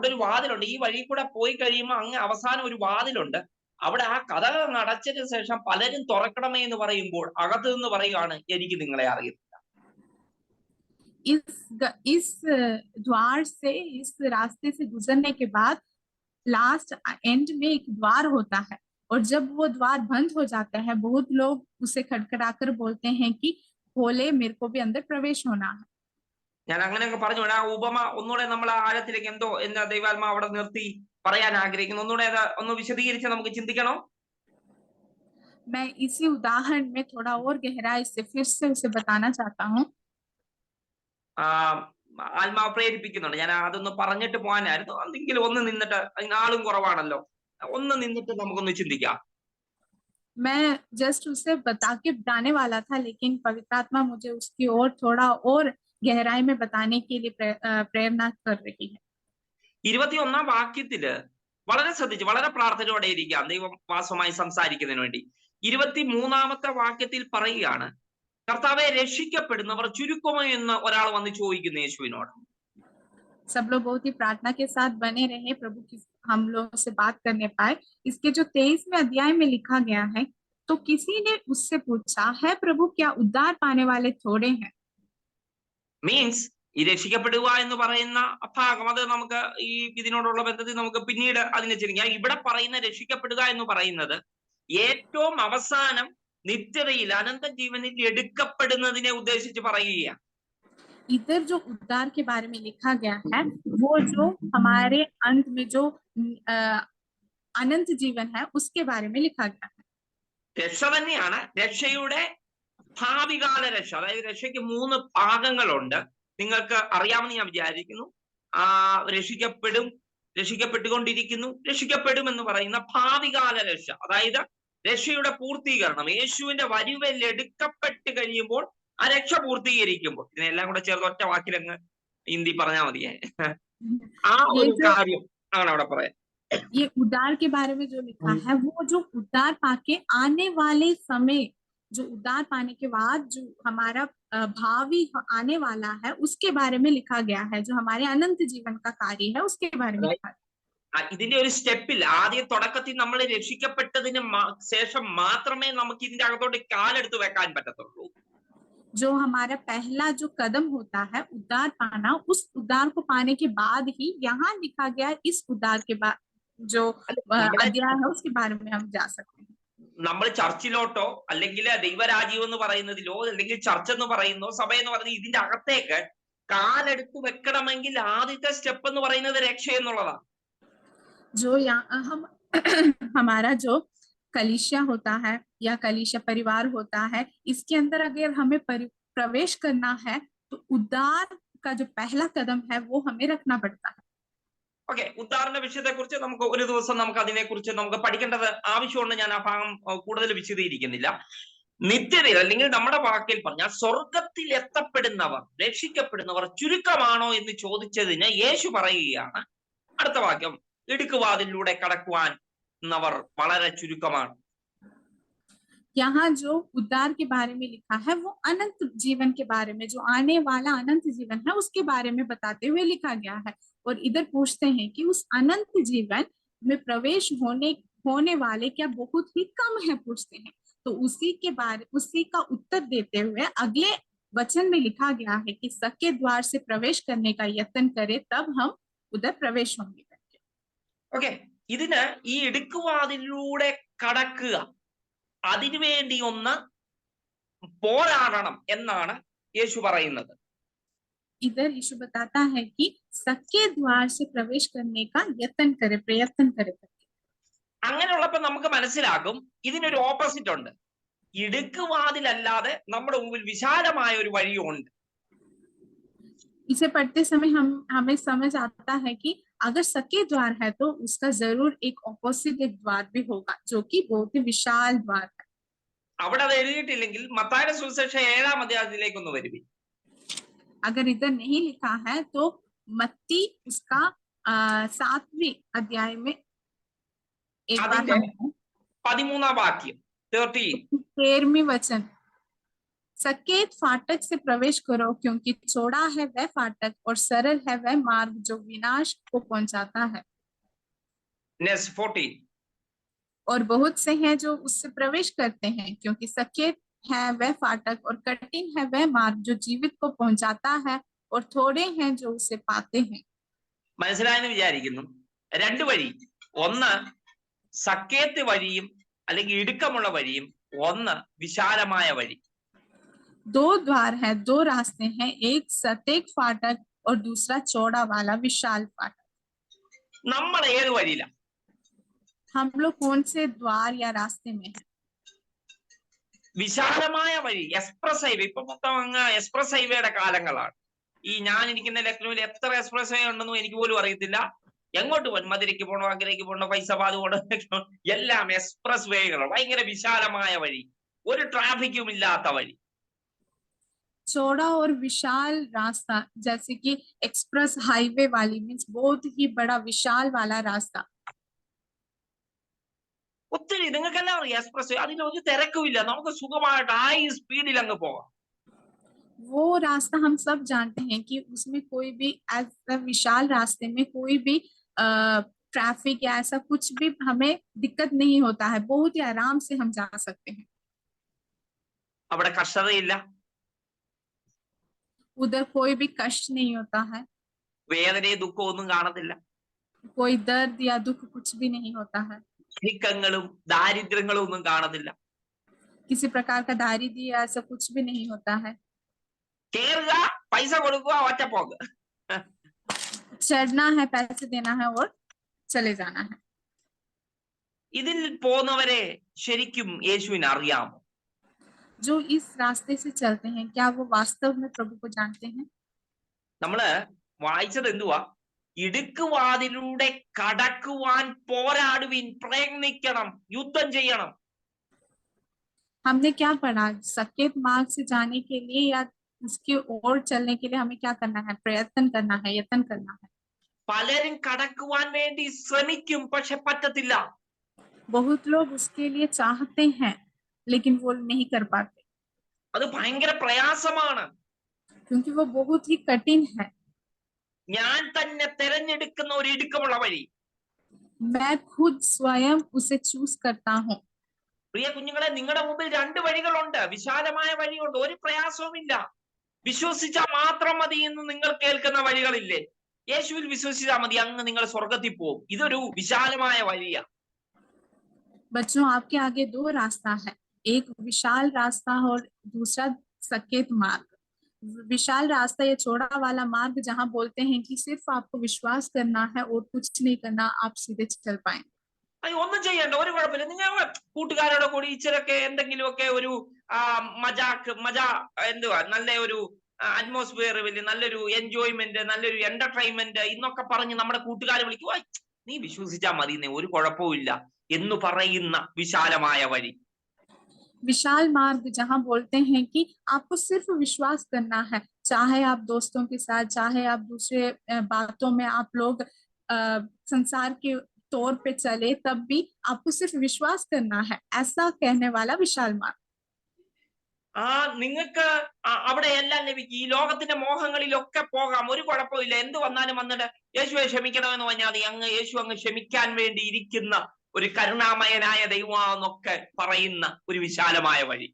ഒരു വാതിലുണ്ട്. ഈ വഴി കൂടെ പോയി കഴിയുമ്പോൾ അങ്ങ് അവസാനം ഒരു വാതിലുണ്ട്. അവിടെ ആ കതക അടച്ചതിന് ശേഷം പലരും തുറക്കണമേ എന്ന് പറയുമ്പോൾ അകത്ത് നിന്ന് പറയുകയാണ് എനിക്ക് നിങ്ങളെ അറിയത്തില്ല. इस द्वार से, इस रास्ते से गुजरने के बाद लास्ट एंड में एक द्वार होता है, और जब वो द्वार बंद हो जाता है बहुत लोग उसे खटखटाकर बोलते हैं कि खोले, मेरे को भी अंदर प्रवेश होना है। ഞാൻ അങ്ങനെയൊക്കെ പറഞ്ഞു. ആ ഉപമ ഒന്നുകൂടെ നമ്മൾ ആഴത്തിലേക്ക് എന്താ ദൈവാത്മാ അവിടെ നിർത്തി പറയാൻ ആഗ്രഹിക്കുന്നു. ഒന്നുകൂടെ ഒന്ന് വിശദീകരിച്ച് നമുക്ക് ചിന്തിക്കണം. मैं इसी उदाहरण में थोड़ा और गहराई से फिर से उसे बताना चाहता हूँ। ആത്മാവ് പ്രേരിപ്പിക്കുന്നുണ്ട്. ഞാൻ അതൊന്ന് പറഞ്ഞിട്ട് പോകാനായിരുന്നു. എന്തെങ്കിലും ഒന്ന് നിന്നിട്ട്, ആളും കുറവാണല്ലോ, ഒന്ന് നിന്നിട്ട് നമുക്കൊന്ന് ചിന്തിക്കാം. मैं जस्ट उसे बता के बताने वाला था, लेकिन पवित्र आत्मा मुझे उसकी ओर थोड़ा और गहराई में बताने के लिए प्रेरणा कर रही है। 21-ാം വാക്യത്തില് വളരെ ശ്രദ്ധിച്ച് വളരെ പ്രാർത്ഥനയോടെ ഇരിക്കാം ദൈവം വാസമായി സംസാരിക്കുന്നതിന് വേണ്ടി. 23-ാമത്തെ വാക്യത്തിൽ പറയുകയാണ്, കർത്താവെ രക്ഷിക്കപ്പെടുന്നവർ ചുരുക്കമോ എന്ന് ഒരാൾ വന്ന് ചോദിക്കുന്നു യേശുവിനോട്. सब लोग बहुत ही प्रार्थना के साथ बने रहे, प्रभु की हम लोग से बात करने पाए। इसके जो 23वें अध्याय में लिखा गया है, तो किसी ने उससे पूछा, है प्रभु क्या उद्धार पाने वाले थोड़े हैं? മീൻസ് ഈ രക്ഷിക്കപ്പെടുക എന്ന് പറയുന്ന ഭാഗം അത് നമുക്ക് ഈ ഇതിനോടുള്ള ബന്ധത്തിൽ നമുക്ക് പിന്നീട് അതിനെ ചിന്തിക്കാം. ഇവിടെ പറയുന്ന രക്ഷിക്കപ്പെടുക എന്ന് പറയുന്നത് ഏറ്റവും അവസാനം നിത്യതയിൽ അനന്ത ജീവനിൽ എടുക്കപ്പെടുന്നതിനെ ഉദ്ദേശിച്ച് പറയുകയാണ്. इधर जो उद्धार के बारे में लिखा गया है, वो जो हमारे अंत में जो अनंत जीवन है उसके बारे में लिखा गया है। രക്ഷ തന്നെയാണ്. രക്ഷയുടെ ഭാവികാല രക്ഷ, അതായത് രക്ഷയ്ക്ക് 3 ഭാഗങ്ങളുണ്ട്. നിങ്ങൾക്ക് അറിയാമെന്ന് ഞാൻ വിചാരിക്കുന്നു. രക്ഷിക്കപ്പെടും, രക്ഷിക്കപ്പെട്ടുകൊണ്ടിരിക്കുന്നു, രക്ഷിക്കപ്പെടും എന്ന് പറയുന്ന ഭാവികാല രക്ഷ, അതായത് രക്ഷയുടെ പൂർത്തീകരണം. യേശുവിന്റെ വരവിൽ എടുക്കപ്പെട്ട് കഴിയുമ്പോൾ ആ രക്ഷ പൂർത്തീകരിക്കുമ്പോൾ, ഇതിനെല്ലാം കൂടെ ചേർത്ത് ഒറ്റ വാക്കിലങ്ങ് ഹിന്ദി പറഞ്ഞാൽ മതിയേ. ആ ഒരു കാര്യം ആണ് അവിടെ പറയാം. ये उद्धार के बारे में जो लिखा है, वो जो उद्धार पाके आने वाले समय, जो उद्धार पाने के बाद जो हमारा भावी आने वाला है उसके बारे में लिखा गया है, जो हमारे अनंत जीवन का कार्य है उसके बारे में लिखा है। ഇതിന്റെ ഒരു സ്റ്റെപ്പിൽ ആദ്യം തുടക്കത്തിൽ നമ്മൾ രക്ഷിക്കപ്പെട്ടതിന് ശേഷം മാത്രമേ നമുക്ക് ഇതിന്റെ അകത്തോട്ട് കാലെടുത്ത് വെക്കാൻ പറ്റത്തുള്ളൂ. जो हमारा पहला जो कदम होता है उद्धार पाना, उस उद्धार को पाने के बाद ही यहाँ लिखा गया इस उद्धार के बाद जो अध्याय है उसके बारे में हम जा सकते हैं. നമ്മൾ ചർച്ചിലോട്ടോ അല്ലെങ്കിൽ ദൈവരാജ്യം എന്ന് പറയുന്നതിലോ അല്ലെങ്കിൽ ചർച്ച് എന്ന് പറയുന്നോ സഭ എന്ന് പറയുന്നത് ഇതിന്റെ അകത്തേക്ക് കാലെടുത്ത് വെക്കണമെങ്കിൽ ആദ്യത്തെ സ്റ്റെപ്പ് എന്ന് പറയുന്നത് രക്ഷ എന്നുള്ളതാണ്. जो हम हमारा जो कलीसिया होता है या कलीसिया परिवार होता है, इसके अंदर अगर हमें प्रवेश करना है तो उद्धार का जो पहला कदम है वो हमें रखना पड़ता है. ഓക്കെ, ഉദ്ധാരണ വിഷയത്തെ കുറിച്ച് നമുക്ക് ഒരു ദിവസം നമുക്ക് അതിനെക്കുറിച്ച് നമുക്ക് പഠിക്കേണ്ടത് ആവശ്യമുണ്ട്. ഞാൻ ആ ഭാഗം കൂടുതൽ വിശദീകരിക്കുന്നില്ല. നിത്യതയിൽ അല്ലെങ്കിൽ നമ്മുടെ വാക്കിൽ പറഞ്ഞാൽ സ്വർഗത്തിൽ എത്തപ്പെടുന്നവർ, രക്ഷിക്കപ്പെടുന്നവർ ചുരുക്കമാണോ എന്ന് ചോദിച്ചതിന് യേശു പറയുകയാണ്, അടുത്ത വാക്യം, ഇടുക്കുവാതിലൂടെ കടക്കുവാൻ വളരെ ചുരുക്കമാണ്. यहाँ जो उद्धार के बारे में लिखा है वो अनंत जीवन के बारे में, जो आने वाला अनंत जीवन है उसके बारे में बताते हुए लिखा गया है. और इधर पूछते हैं कि उस अनंत जीवन में प्रवेश होने वाले क्या बहुत ही कम है, पूछते हैं. तो उसी का उत्तर देते हुए अगले वचन में लिखा गया है कि सके द्वार से प्रवेश करने का यत्न करे, तब हम उधर प्रवेश होंगे. ഓക്കെ, ഇതിന് ഈ ഇടുക്കുവാതിലൂടെ കടക്കുക, അതിനുവേണ്ടി ഒന്ന് പോരാടണം എന്നാണ് യേശു പറയുന്നത്. इधर यीशु बताता है कि सके द्वार से प्रवेश करने का यत्न करे, प्रयत्न करे. അങ്ങനെയുള്ളപ്പോൾ നമുക്ക് മനസ്സിലാകും ഇതിനൊരു ഓപ്പോസിറ്റ് ഉണ്ട്. ഇടുക്കുവാതിലല്ലാതെ നമ്മുടെ മുമ്പിൽ വിശാലമായ ഒരു വഴിയുണ്ട്. इसे पढ़ते समय हमें समझ आता है कि अगर सके द्वार है तो उसका जरूर एक ऑपोजिट एक द्वार भी होगा, जो कि बहुत ही विशाल द्वार है. അവിടെ അത് എഴുതിയിട്ടില്ലെങ്കിൽ മത്തായിയുടെ സുവിശേഷം 7-ാം അധ്യായത്തിലേക്കൊന്ന് വരുവി. अगर इधर नहीं लिखा है तो मत्ती उसका 7वें अध्याय में एक बार 13-ാം വാക്യം 13वीं वचन, सकेत फाटक से प्रवेश करो, क्योंकि चौड़ा है वह फाटक और सरल है वह मार्ग जो विनाश को पहुंचाता है. 14 और बहुत से हैं जो उससे प्रवेश करते हैं, क्योंकि सकेत है वह फाटक और कठिन है वह मार्ग जो जीवित को पहुंचाता है, और थोड़े हैं जो उसे पाते हैं. മനസ്സിലായെന്ന് വിചാരിക്കുന്നു. 2 വഴി, ഒന്ന് സക്കേത്ത് വഴിയും അല്ലെങ്കിൽ ഇടുക്കമുള്ള വഴിയും, ഒന്ന് വിശാലമായ വഴി. 2 द्वार है, 2 रास्ते हैं, एक सतेक फाटक और दूसरा चौड़ा वाला विशाल फाटक. നമ്മൾ ഏത് വഴിയിലാണ്? हम लोग कौन से द्वार या रास्ते में हैं? വിശാലമായ വഴി, എക്സ്പ്രസ് ഹൈവേ. ഇപ്പൊ മൊത്തം അങ്ങ് എക്സ്പ്രസ് ഹൈവേയുടെ കാലങ്ങളാണ്. ഈ ഞാൻ ഇരിക്കുന്ന ലക്നൌവിൽ എത്ര എക്സ്പ്രസ് ഹൈവേ ഉണ്ടെന്നും എനിക്ക് പോലും അറിയത്തില്ല. എങ്ങോട്ട് പോകണം, മധുരയ്ക്ക് പോകണോ, അഗ്രയ്ക്ക് പോകണോ, ഫൈസാബാദ് പോകണോ, എല്ലാം എക്സ്പ്രസ് വേകളാണ്. ഭയങ്കര വിശാലമായ വഴി, ഒരു ട്രാഫിക്കും ഇല്ലാത്ത വഴി. चौड़ा और विशाल रास्ता, जैसे कि एक्सप्रेस हाईवे वाली मीन्स बहुत ही बड़ा विशाल वाला रास्ता। ഒത്തിരി നിങ്ങൾക്കെല്ലാം അറിയാം എക്സ്പ്രസ്, അതിലൊരു തിരക്കുമില്ല, നമുക്ക് സുഖമായിട്ട് ഹൈ സ്പീഡിൽ അങ്ങ് പോകാം. वो रास्ता हम सब जानते हैं कि उसमें कोई भी ऐसा विशाल रास्ते में कोई भी ट्रैफिक या ऐसा कुछ भी हमें दिक्कत नहीं होता है, बहुत ही आराम से हम जा सकते हैं। അവിടെ കഷ്ടതയില്ല, उधर कोई भी कष्ट नहीं होता है, വേദനയും ദുഃഖവും ഒന്നും കാണത്തില്ല, कोई दर्द या दुख कुछ भी नहीं होता है, ഞെരുക്കങ്ങളും ദാരിദ്ര്യങ്ങളും ഒന്നും കാണത്തില്ല. किसी प्रकार का दारिद्र्य या ऐसा कुछ भी नहीं होता है। കേറുക, പൈസ കൊടുക്കുക, ഒറ്റപ്പോക്ക്. चढ़ना है, पैसे देना है और चले जाना है। ഇതിൽ പോകുന്നവരെ ശരിക്കും യേശുവിനെ അറിയാമോ? जो इस रास्ते से चलते हैं, क्या वो वास्तव में प्रभु को जानते हैं? നമ്മള് വായിച്ചത് എന്തുവാ? ഇടുക്കുവാതിലൂടെ കടക്കുവാൻ പോരാടുവിൻ, പ്രയത്നിക്കണം, യുദ്ധം ചെയ്യണം. हमने क्या पढ़ा? सकेत मार्ग से जाने के लिए या उसकी ओर चलने के लिए हमें क्या करना है? प्रयत्न करना है, यत्न करना है। പലരും കടക്കുവാൻ വേണ്ടി ശ്രമിക്കും, പക്ഷെ പറ്റത്തില്ല. बहुत लोग उसके लिए चाहते हैं लेकिन वो नहीं कर पाते, അത് ഭയങ്കര പ്രയാസമാണ്. क्योंकि वो बहुत ही कठिन है। ഞാൻ തന്നെ തിരഞ്ഞെടുക്കുന്ന ഒരു ഇടുക്കമുള്ള വഴി. मैं खुद स्वयं उसे चूज करता हूँ। പ്രിയ കുഞ്ഞുങ്ങളെ, നിങ്ങളുടെ മുമ്പിൽ രണ്ട് വഴികളുണ്ട്, വിശാലമായ വഴിയുണ്ട്, ഒരു പ്രയാസവുമില്ല. വിശ്വസിച്ചാൽ മാത്രം മതി എന്ന് നിങ്ങൾ കേൾക്കുന്ന വഴികളില്ലേ? യേശുവിൽ വിശ്വസിച്ചാൽ മതി, അങ്ങ് നിങ്ങൾ സ്വർഗത്തിൽ പോകും. ഇതൊരു വിശാലമായ വഴിയാ. बच्चों, आपके आगे दो रास्ता है, एक विशाल रास्ता और दूसरा सकेत मार्ग। विशाल रास्ता या चौड़ा वाला मार्ग जहाँ बोलते हैं कि सिर्फ आपको विश्वास करना है और कुछ नहीं करना, आप सीधे चल पाएंगे। അയ്യോ, ഒന്നും ചെയ്യണ്ട, ഒരു കുഴപ്പമില്ല. നിങ്ങൾ കൂട്ടുകാരോടെ കൂടി ഇച്ചിരൊക്കെ എന്തെങ്കിലുമൊക്കെ ഒരു എന്തുവാ, നല്ല ഒരു അറ്റ്മോസ്ഫിയർ, വലിയ നല്ലൊരു എൻജോയ്മെന്റ്, നല്ലൊരു എന്റർടൈൻമെന്റ് എന്നൊക്കെ പറഞ്ഞ് നമ്മുടെ കൂട്ടുകാരെ വിളിക്കുക, നീ വിശ്വസിച്ചാൽ മതി, ഒരു കുഴപ്പമില്ല എന്ന് പറയുന്ന വിശാലമായ വഴി. विशाल मार्ग जहाँ बोलते हैं कि आपको सिर्फ विश्वास करना है, चाहे आप दोस्तों के साथ, चाहे आप दूसरे बातों में आप लोग संसार के तौर पे चले, तब भी आपको सिर्फ विश्वास करना है, ऐसा कहने वाला विशाल मार्ग। നിങ്ങൾക്ക് അവിടെ എല്ലാം ലഭിക്കും, ഈ ലോകത്തിന്റെ മോഹങ്ങളിലൊക്കെ പോകാം, ഒരു കുഴപ്പമില്ല. എന്ത് വന്നാലും വന്നിട്ട് യേശുവെ ക്ഷമിക്കണമെന്ന് പറഞ്ഞാൽ മതി, യേശു അങ്ങ് ക്ഷമിക്കാൻ വേണ്ടി ഇരിക്കുന്ന ഒരു കരുണാമയനായ ദൈവമാണെന്നൊക്കെ പറയുന്ന ഒരു വിശാലമായ വഴി.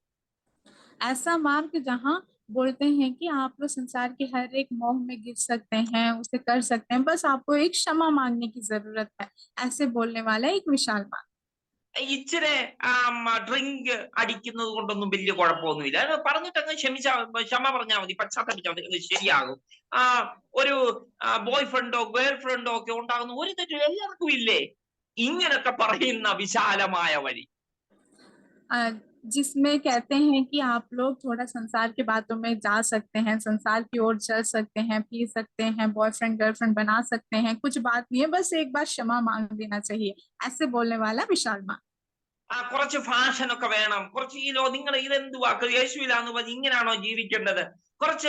ऐसा मार्ग जहाँ बोलते हैं कि आप लोग संसार के हर एक मोह में गिर सकते हैं, उसे कर सकते हैं, बस आपको एक क्षमा मांगने की जरूरत है, ऐसे बोलने वाला एक विशाल मार्ग। ഇച്ചിരി ഡ്രിങ്ക് അടിക്കുന്നത് കൊണ്ടൊന്നും വലിയ കുഴപ്പമൊന്നുമില്ല, പറഞ്ഞിട്ടങ്ങ് ക്ഷമ പറഞ്ഞാൽ മതി, പശ്ചാത്തപിച്ചാൽ മതി, അത് ശരിയാകും. ഒരു ബോയ് ഫ്രണ്ടോ ഗേൾ ഫ്രണ്ടോ ഒക്കെ ഉണ്ടാകുന്ന ഒരു തെറ്റും എല്ലാവർക്കും ഇല്ലേ? ഇങ്ങനൊക്കെ പറയുന്ന വിശാലമായ വഴി, जिसमें कहते हैं कि आप लोग थोड़ा संसार की बातों में जा सकते हैं, संसार की ओर चल सकते हैं, पी सकते हैं, बॉयफ्रेंड गर्लफ्रेंड बना सकते हैं, कुछ बात नहीं है, बस एक बार क्षमा मांग देना चाहिए, ऐसे बोलने वाला विशाल मार्ग। കുറച്ച് ഫാഷനൊക്കെ വേണം, കുറച്ച് നിങ്ങൾ ഇതെന്തുവാ യേശുവിലാന്ന് പറഞ്ഞ് ഇങ്ങനാണോ ജീവിക്കേണ്ടത്? കുറച്ച്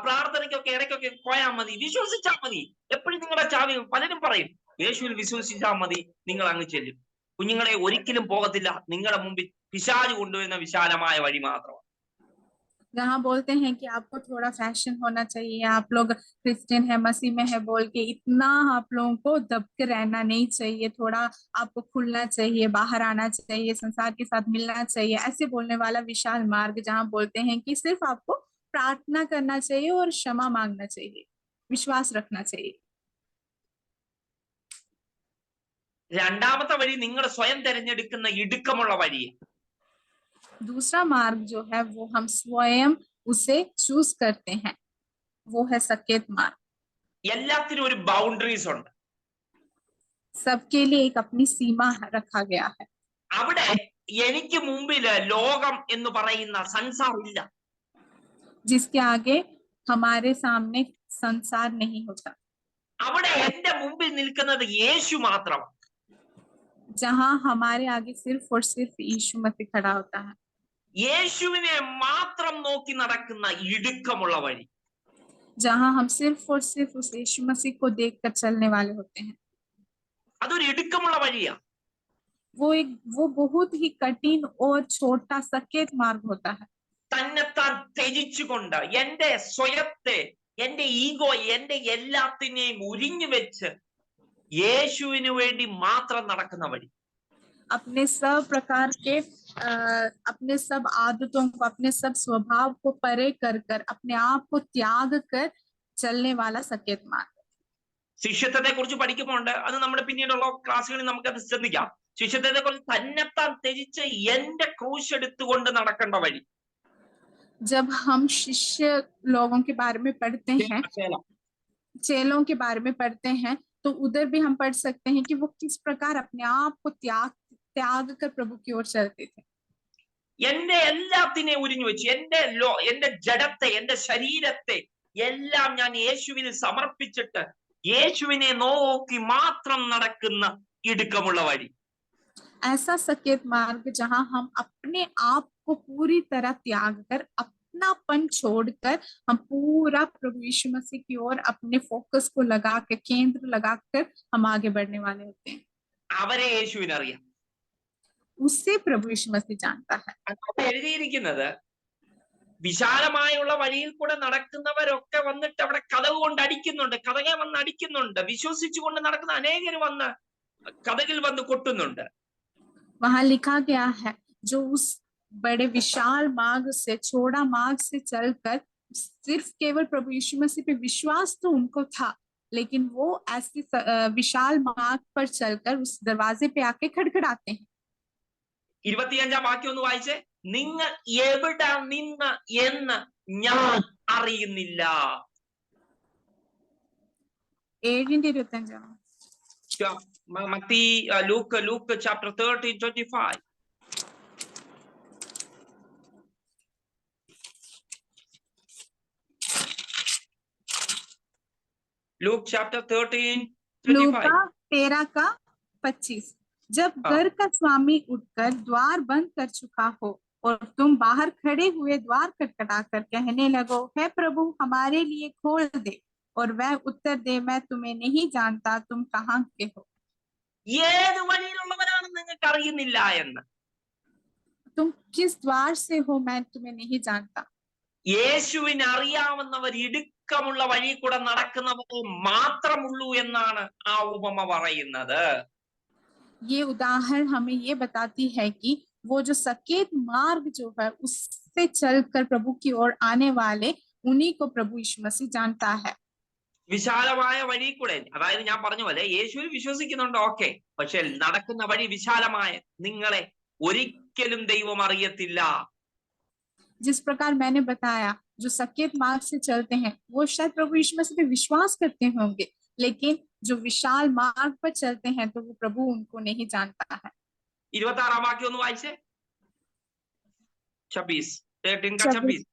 പ്രാർത്ഥനയ്ക്കൊക്കെ ഇടയ്ക്കൊക്കെ പോയാൽ മതി, വിശ്വസിച്ചാൽ മതി. എപ്പോഴും നിങ്ങളുടെ ചാവി പലരും പറയും, യേശുവിൽ വിശ്വസിച്ചാൽ മതി, നിങ്ങൾ അങ്ങ് ചെല്ലും. കുഞ്ഞുങ്ങളെ, ഒരിക്കലും പോകത്തില്ല. നിങ്ങളുടെ മുമ്പിൽ പിശാച് കൊണ്ടുവരുന്ന വിശാലമായ വഴി മാത്രമാണ്. जहाँ बोलते हैं कि आपको थोड़ा फैशन होना चाहिए, आप लोग क्रिश्चियन है, मसीह में है बोल के इतना आप लोगों को दब के रहना नहीं चाहिए, थोड़ा आपको खुलना चाहिए, बाहर आना चाहिए, संसार के साथ मिलना चाहिए, ऐसे बोलने वाला विशाल मार्ग जहाँ बोलते हैं कि सिर्फ आपको प्रार्थना करना चाहिए और क्षमा मांगना चाहिए, विश्वास रखना चाहिए। രണ്ടാമത്തെ വഴി നിങ്ങൾ സ്വയം തിരഞ്ഞെടുക്കുന്ന ഇടുക്കമുള്ള വഴി. दूसरा मार्ग जो है वो हम स्वयं उसे चूज करते हैं, वो है सकेत मार्ग। എല്ലാത്തിനും ഒരു ബൗണ്ടറീസ് ഉണ്ട്. सबके लिए एक अपनी सीमा रखा गया है। അവിടെ എനിക്ക് മുമ്പില് ലോകം എന്ന് പറയുന്ന സംസാരില്ല, जिसके आगे हमारे सामने संसार नहीं होता, അവിടെ എന്റെ മുമ്പിൽ നിൽക്കുന്നത് യേശു മാത്രം. जहाँ हमारे आगे सिर्फ और सिर्फ यीशु मसीह खड़ा होता है। യേശുവിനെ മാത്രം നോക്കി നടക്കുന്ന ഇടുക്കമുള്ള വഴി. जहां हम सिर्फ और सिर्फ उस यीशु मसीह को देखकर चलने वाले होते हैं, അതൊരു ഇടുക്കമുള്ള വഴിയാ. वो बहुत ही कठिन और छोटा सकेत मार्ग होता है. തന്നെത്താൻ ത്യജിച്ചുകൊണ്ട് എന്റെ സ്വയത്തെ, എന്റെ ഈഗോ, എന്റെ എല്ലാത്തിനെയും ഉരിഞ്ഞു വെച്ച് യേശുവിന് വേണ്ടി മാത്രം നടക്കുന്ന വഴി. अपने सब प्रकार के अपने सब आदतों को, अपने सब स्वभाव को परे कर कर अपने आप को त्याग कर चलने वाला सकेत मार्ग. ശിഷ്യത്വത്തെ കുറിച്ച് പഠിക്കുമ്പോണ്ട് അത് നമ്മുടെ പിന്നീടുള്ള ക്ലാസ്സുകളിൽ നമുക്കത് ശ്രദ്ധിക്കാം. ശിഷ്യത്വത്തെ കുറിച്ച് തന്നെത്താൻ ത്യജിച്ച് എന്റെ ക്രൂശ് എടുത്തുകൊണ്ട് നടക്കേണ്ട വഴി. जब हम शिष्य लोगों के बारे में पढ़ते हैं, चेलों के बारे में पढ़ते हैं, तो उधर भी हम पढ़ सकते हैं कि वो किस प्रकार अपने आप को त्याग कर प्रभु की ओर चलते थे. എന്റെ എല്ലാത്തിനെയും ഉരിഞ്ഞു വെച്ച് എന്റെ ജഡത്തെ, എന്റെ ശരീരത്തെ എല്ലാം ഞാൻ യേശുവിൽ സമർപ്പിച്ചിട്ട് യേശുവിനെ നോക്കി മാത്രം നടക്കുന്ന ഇടുക്കമുള്ള വഴി. ऐसा सकेत मार्ग जहां हम अपने आप को पूरी तरह त्याग कर, अपनापन छोड़कर हम पूरा प्रभु यीशु मसीह की ओर अपने फोकस को लगाकर, केंद्र लगाकर हम आगे बढ़ने वाले होते हैं. അവരെ യേശുവിനറിയാം. उससे प्रभु यीशु मसीह जानता है. അത് എഴുതിയിരിക്കുന്നത് വിശാലമായുള്ള വഴിയിൽ കൂടെ നടക്കുന്നവരൊക്കെ വന്നിട്ട് അവിടെ കതക് കൊണ്ട് അടിക്കുന്നുണ്ട്, കതകെ വന്ന് അടിക്കുന്നുണ്ട്. വിശ്വസിച്ചുകൊണ്ട് നടക്കുന്ന അനേകർ വന്ന് കതകിൽ വന്ന് കൊട്ടുന്നുണ്ട്. वहां लिखा गया है, जो उस बड़े विशाल मार्ग से, चौड़ा मार्ग से चलकर सिर्फ केवल प्रभु यीशु मसीह पे विश्वास तो उनको था, लेकिन वो ऐसे विशाल मार्ग पर चलकर उस दरवाजे पे आके खड़खड़ाते हैं. 25 വാക്യം ഒന്ന് വായിച്ചേ. നിങ്ങൾ എവിടെ നിന്ന് എന്ന് ഞാൻ അറിയുന്നില്ല. 7:25. Luke chapter 13:25. Luke chapter 13:25. लूका 13:25. जब घर का स्वामी उठकर द्वार बंद कर चुका हो और तुम बाहर खड़े हुए द्वार खटखटाकर कहने लगो, हे प्रभु हमारे लिए खोल दे, और वह उत्तर दे, मैं तुम्हें नहीं जानता, तुम कहाँ के हो. ഏത് വഴിയിലുള്ളവരാണെന്ന് നിങ്ങൾക്ക് അറിയുന്നില്ല എന്ന്. तुम किस द्वार से हो, मैं तुम्हें नहीं जानता. യേശുവിനെ അറിയാവുന്നവർ ഇടുക്കമുള്ള വഴി കൂടെ നടക്കുന്നവർ മാത്രമുള്ളൂ എന്നാണ് ആ ഉപമ പറയുന്നത്. ये उदाहरण हमें ये बताती है कि वो जो सकेत मार्ग जो है, उससे चलकर प्रभु की ओर आने वाले, उन्हीं को प्रभु यीशु मसीह जानता है. വിശാലമായ വഴി കൂടെ, അതായത് ഞാൻ പറഞ്ഞ പോലെ യേശുവിൽ വിശ്വസിക്കുന്നുണ്ട്, ഓക്കെ, പക്ഷെ നടക്കുന്ന വഴി വിശാലമായ നിങ്ങളെ ഒരിക്കലും ദൈവം അറിയത്തില്ല. जिस प्रकार मैंने बताया, जो सकेत मार्ग से चलते हैं वो शायद प्रभु यीशु मसीह पे विश्वास करते होंगे, लेकिन जो विशाल मार्ग पर चलते हैं तो वो प्रभु उनको नहीं जानता है. 26 വാക്യം ഒന്ന് വായിച്ചേ. 13:26.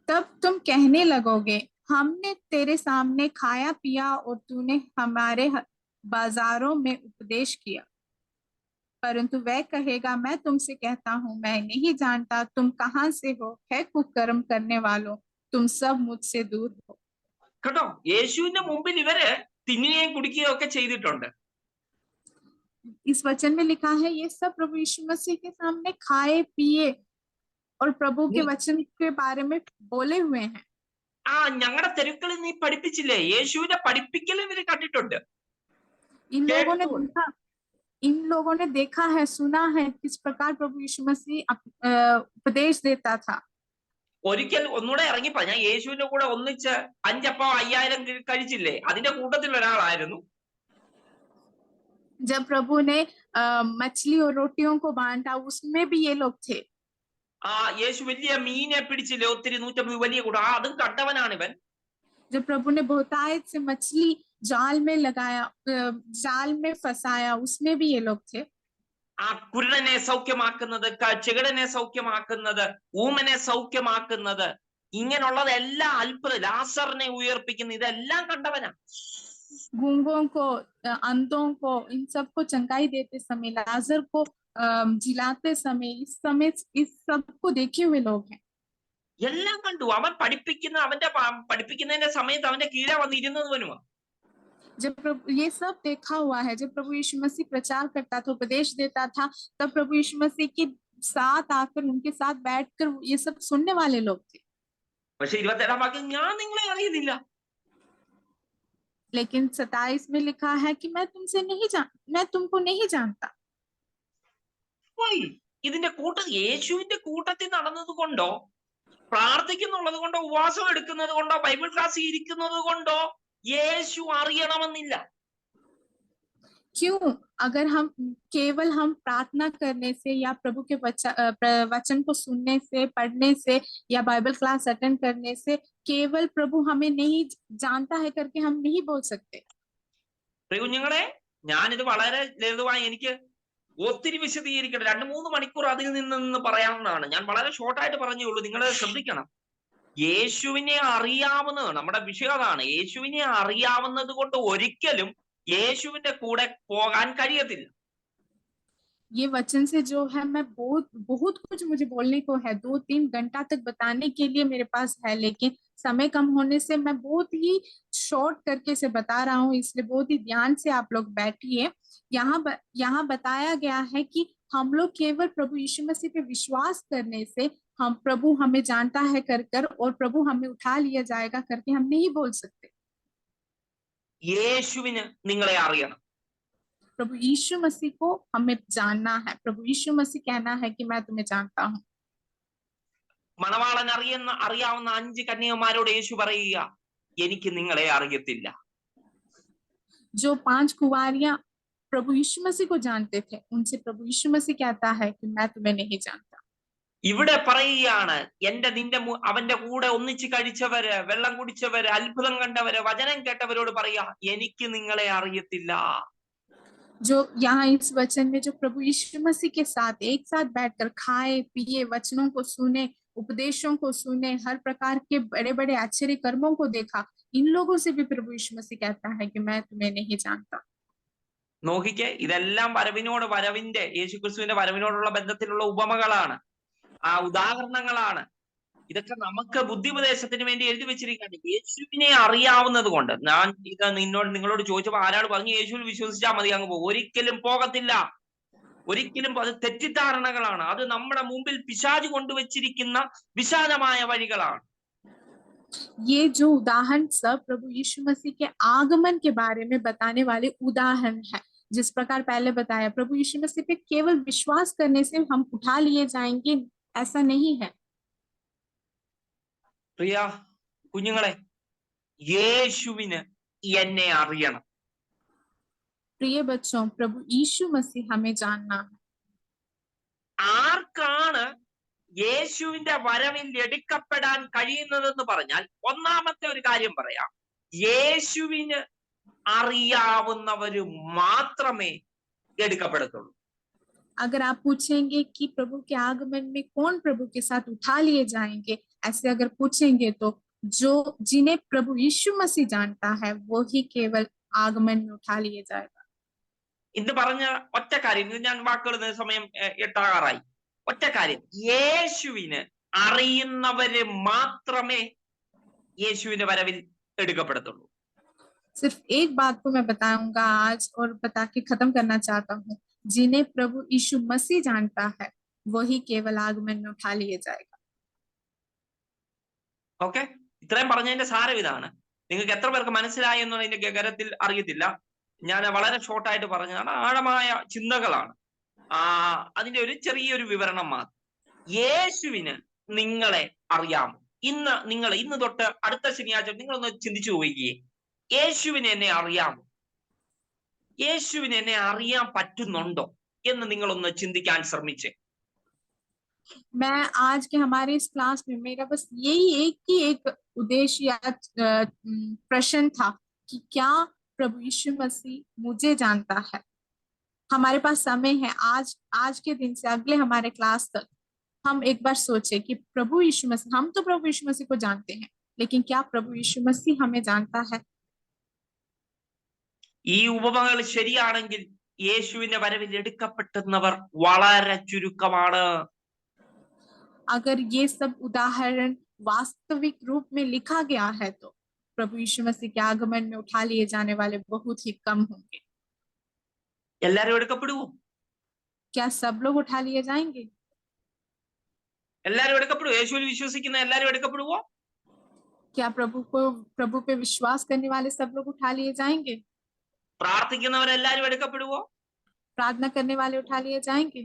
तब तुम कहने लगोगे, हमने तेरे सामने खाया पिया और तूने हमारे बाजारों में उपदेश किया. परंतु वह कहेगा, मैं तुमसे कहता हूँ, मैं नहीं जानता, तुम कहाँ से हो, है कुकर्म करने वालों, तुम सब मुझसे दूर हो. കേട്ടോ, യേശുവിന്റെ മുമ്പിൽ ഇവര് തിന്നുകയും കുടിക്കുകയും ഒക്കെ ചെയ്തിട്ടുണ്ട്. इस वचन में लिखा है, ये सब प्रभु यीशु मसीह के सामने खाए पिए और प्रभु के वचन के बारे में बोले हुए हैं. ഞങ്ങളുടെ തെരുക്കളിൽ നീ പഠിപ്പിച്ചില്ലേ? യേശുവിനെ പഠിപ്പിക്കലും ഇവര് കണ്ടിട്ടുണ്ട്. इन लोगों ने देखा है, सुना है किस प्रकार प्रभु यीशु मसीह उपदेश देता था. ഒരിക്കൽ ഒന്നുകൂടെ ഇറങ്ങിപ്പോ, ഞാൻ യേശുവിന്റെ കൂടെ ഒന്നിച്ച് 5 അപ്പം 5000 കഴിച്ചില്ലേ, അതിന്റെ കൂട്ടത്തിൽ ഒരാളായിരുന്നു. जब प्रभु ने मछली और रोटियों को बांटा, उसमें भी ये लोग थे. യേശു വലിയ മീനെ പിടിച്ചില്ലേ, ഒത്തിരി 150 വലിയ കൂട്ടം, അതും കണ്ടവനാണിവൻ. जब प्रभु ने बहुतायत से मछली जाल में लगाया, जाल में फंसाया, उसमें भी ये लोग थे. കുരുടനെ സൗഖ്യമാക്കുന്നത്, ചെകിടനെ സൗഖ്യമാക്കുന്നത്, ഊമനെ സൗഖ്യമാക്കുന്നത്, ഇങ്ങനെയുള്ളതെല്ലാം അത്ഭുതം, ലാസറിനെ ഉയർപ്പിക്കുന്ന, ഇതെല്ലാം കണ്ടവനാ. गूंगों को, अंधों को, इन सबको चंगाई देते समय, लाजर को जिलाते समय, इस सब को देखे हुए लोग हैं। എല്ലാം കണ്ടു. അവൻ പഠിപ്പിക്കുന്നതിന്റെ സമയത്ത് അവന്റെ കീഴെ വന്നിരുന്നത് പോലുമാ. जब प्रभु ये सब देखा हुआ है, जब प्रभु यीशु मसीह प्रचार करता था, उपदेश देता था, तब प्रभु यीशु मसीह के साथ आकर, उनके साथ बैठकर ये सब सुनने वाले लोग थे। പക്ഷെ 27 വാക്യം, ഞാൻ നിങ്ങളെ അറിയുന്നില്ല. लेकिन 27 में लिखा है कि मैं तुमको नहीं जानता। ഇതിന്റെ യേശുവിന്റെ കൂട്ടത്തിൽ നടന്നത് കൊണ്ടോ, പ്രാർത്ഥിക്കുന്നുള്ളത് കൊണ്ടോ, ഉപവാസം എടുക്കുന്നത് കൊണ്ടോ, ബൈബിൾ ക്ലാസ്സിൽ ഇരിക്കുന്നത് കൊണ്ടോ യേശു അറിയണമെന്നില്ല. क्यों? अगर केवल हम प्रार्थना करने से या प्रभु के वचन को सुनने से, पढ़ने से या बाइबल क्लास अटेंड करने से केवल प्रभु हमें नहीं जानता है करके हम नहीं बोल सकते। കുഞ്ഞുങ്ങളെ, ഞാനിത് വളരെ ലളിതമായി, എനിക്ക് ഒത്തിരി വിശദീകരിക്കണം, 2-3 മണിക്കൂർ അതിൽ നിന്ന് പറയാവുന്നതാണ്. ഞാൻ വളരെ ഷോർട്ടായിട്ട് പറഞ്ഞേ ഉള്ളൂ. നിങ്ങൾ ശ്രദ്ധിക്കണം, യേശുവിനെ അറിയാവുന്നത്, നമ്മുടെ വിഷയം അതാണ്. യേശുവിനെ അറിയാവുന്നത് കൊണ്ട് ഒരിക്കലും യേശുവിന്റെ കൂടെ പോകാൻ കഴിയത്തില്ല. ये वचन से जो है, मैं बहुत कुछ मुझे बोलने को है, 2-3 घंटा तक बताने के लिए मेरे पास है, लेकिन समय कम होने से मैं बहुत ही शॉर्ट करके से बता रहा हूँ, इसलिए बहुत ही ध्यान से आप लोग बैठिए। यहाँ बताया गया है कि हम लोग केवल प्रभु यीशु मसीह पे विश्वास करने से प्रभु हमें जानता है कर और प्रभु हमें उठा लिया जाएगा करके हम नहीं बोल सकते। യേശുവിന് നിങ്ങളെ അറിയണം. प्रभु यीशु मसीह को हमें जानना है। प्रभु यीशु मसीह कहना है कि मैं तुम्हें जानता हूँ। മണവാളൻ അറിയാവുന്ന 5 കന്യകമാരോട് യേശു പറയുക, എനിക്ക് നിങ്ങളെ അറിയത്തില്ല. जो 5 कुंवारियां प्रभु यीशु मसीह को जानते थे, उनसे प्रभु यीशु मसीह कहता है कि मैं तुम्हें नहीं जानता। ഇവിടെ പറയുകയാണ്, അവന്റെ കൂടെ ഒന്നിച്ച് കഴിച്ചവര്, വെള്ളം കുടിച്ചവര്, അത്ഭുതം കണ്ടവര്, വചനം കേട്ടവരോട് പറയാ, എനിക്ക് നിങ്ങളെ അറിയത്തില്ല. जो यहाँ इस वचन में जो प्रभु यीशु मसीह के साथ एक साथ बैठकर खाए पिए, वचनों को सुने, उपदेशों को सुने, हर प्रकार के बड़े बड़े आश्चर्य कर्मों को देखा, इन लोगों से भी प्रभु यीशु मसीह कहता है कि मैं तुम्हें नहीं जानता। നോക്കിക്കേ, ഇതെല്ലാം വരവിന്റെ യേശുക്രിസ്തുവിന്റെ വരവിനോടുള്ള ബന്ധത്തിലുള്ള ഉപമകളാണ്, ഉദാഹരണങ്ങളാണ്. ഇതൊക്കെ നമുക്ക് ബുദ്ധിപദേശത്തിന് വേണ്ടി എഴുതി വെച്ചിരിക്കുകയാണ്. യേശുവിനെ അറിയാവുന്നത് കൊണ്ട്, ഞാൻ ഇത് നിങ്ങളോട് ചോദിച്ചപ്പോൾ ആരാൾ പറഞ്ഞു യേശുവിൽ വിശ്വസിച്ചാൽ മതി അങ്ങ് പോകും? ഒരിക്കലും പോകത്തില്ല. ഒരിക്കലും അത് തെറ്റിദ്ധാരണകളാണ്. അത് നമ്മുടെ മുമ്പിൽ പിശാച് കൊണ്ടുവച്ചിരിക്കുന്ന വിശാലമായ വഴികളാണ്. ये जो उदाहरण सब प्रभु यीशु मसीह के आगमन के बारे में बताने वाले उदाहरण है। जिस प्रकार पहले बताया, प्रभु यीशु मसीह पे केवल विश्वास करने से हम उठा लिए जाएंगे, ऐसा नहीं है। പ്രിയ കുഞ്ഞുങ്ങളെ, യേശുവിന് എന്നെ അറിയണം. प्रिय बच्चों, प्रभु यीशु मसीह हमें जानना है। ആർക്കാണ് യേശുവിന്റെ വരവിൽ എടുക്കപ്പെടാൻ കഴിയുന്നതെന്ന് പറഞ്ഞാൽ, ഒന്നാമത്തെ ഒരു കാര്യം പറയാം, യേശുവിന് അറിയാവുന്നവര് മാത്രമേ എടുക്കപ്പെടത്തുള്ളൂ. अगर आप पूछेंगे कि प्रभु के आगमन में कौन प्रभु के साथ उठा लिए जाएंगे, ऐसे अगर पूछेंगे तो जिन्हें प्रभु यीशु मसीह जानता है वो ही केवल आगमन में उठा लिए जाएगा। ഇന്ന് പറഞ്ഞ ഒറ്റ കാര്യം, ഇത് ഞാൻ വാക്കുകൾ സമയം എട്ടാറായി. ഒറ്റ കാര്യം, യേശുവിന് അറിയുന്നവര് മാത്രമേ യേശുവിന്റെ വരവിൽ എടുക്കപ്പെടത്തുള്ളൂ. सिर्फ एक बात को मैं बताऊंगा आज और बता के खत्म करना चाहता हूँ, जिन्हें प्रभु यीशु मसीह जानता है वही केवल आगमन में उठा लिए जाएगा। ഓക്കെ, ഇത്രയും പറഞ്ഞതിന്റെ സാരം ഇതാണ്. നിങ്ങൾക്ക് എത്ര പേർക്ക് മനസ്സിലായി എന്നുള്ളതിന്റെ ഗഹനത്തിൽ അറിയത്തില്ല. ഞാൻ വളരെ ഷോർട്ടായിട്ട് പറഞ്ഞതാണ്, ആഴമായ ചിന്തകളാണ്. അതിന്റെ ഒരു ചെറിയൊരു വിവരണം മാത്രം. യേശുവിന് നിങ്ങളെ അറിയാമോ? ഇന്ന് തൊട്ട് അടുത്ത ശനിയാഴ്ച നിങ്ങളൊന്ന് ചിന്തിച്ചു പോവുകയെ, യേശുവിന് എന്നെ അറിയാമോ? യേശുവിന് എന്നെ അറിയാൻ പറ്റുന്നുണ്ടോ എന്ന് നിങ്ങളൊന്ന് ചിന്തിക്കാൻ ശ്രമിച്ചേ. मैं आज के हमारे इस क्लास में मेरा बस यही एक उद्देश्य या प्रश्न था कि क्या प्रभु यीशु मसीह मुझे जानता है? हमारे पास समय है आज के दिन से अगले हमारे क्लास तक हम एक बार सोचे कि प्रभु यीशु मसीह, हम तो प्रभु यीशु मसीह को जानते हैं, लेकिन क्या प्रभु यीशु मसीह हमें जानता है? ഈ ഉപമകൾ ശരിയാണെങ്കിൽ യേശുവിന്റെ വരവിൽ എടുക്കപ്പെടുന്നവർ വളരെ ചുരുക്കമാണ്. अगर ये सब उदाहरण वास्तविक रूप में लिखा गया है तो प्रभु यीशु मसीह के आगमन में उठा लिए जाने वाले बहुत ही कम होंगे। എല്ലാരും എടുക്കപ്പെടുവോ? क्या सब लोग उठा लिए जाएंगे? എല്ലാരും എടുക്കപ്പെടുവോ? യേശുവിൽ വിശ്വസിക്കുന്ന എല്ലാരും എടുക്കപ്പെടുവോ? क्या प्रभु पे विश्वास करने वाले सब लोग उठा लिए जाएंगे? പ്രാർത്ഥിക്കുന്നവരെല്ലാരും എടുക്കപ്പെടുവോ? प्रार्थना करने वाले उठा लिए जाएंगे?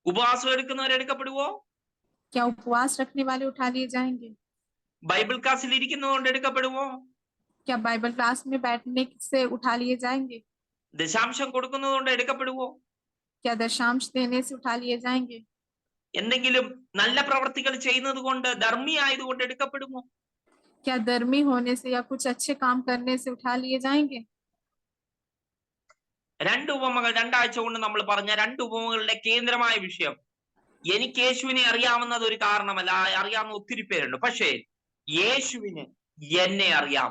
ഉപവാസം എടുക്കുന്നവർ എടുക്കപ്പെടുവോ? क्या उपवास रखने वाले उठा लिए जाएंगे? ബൈബിൾ ക്ലാസ്സിൽ ഇരിക്കുന്നതുകൊണ്ട് എടുക്കപ്പെടുവോ? क्या बाइबल क्लास में बैठने से उठा लिए जाएंगे? ദശാംശം കൊടുക്കുന്നതുകൊണ്ട് എടുക്കപ്പെടുവോ? क्या दशांश देने से उठा लिए जाएंगे? എന്തെങ്കിലും നല്ല പ്രവർത്തികൾ ചെയ്യുന്നത് കൊണ്ട് ധർമ്മിയായതുകൊണ്ട് എടുക്കപ്പെടുമോ? क्या धर्मी होने से या कुछ अच्छे काम करने से उठा लिए जाएंगे? രണ്ട് ഉപമകൾ രണ്ടാഴ്ച കൊണ്ട് നമ്മൾ പറഞ്ഞ രണ്ട് ഉപമകളുടെ കേന്ദ്രമായ വിഷയം, എനിക്ക് യേശുവിനെ അറിയാവുന്നത് ഒരു കാരണമല്ല, അറിയാവുന്ന ഒത്തിരി പേരുണ്ട്, പക്ഷേ യേശുവിന് എന്നെ അറിയാം.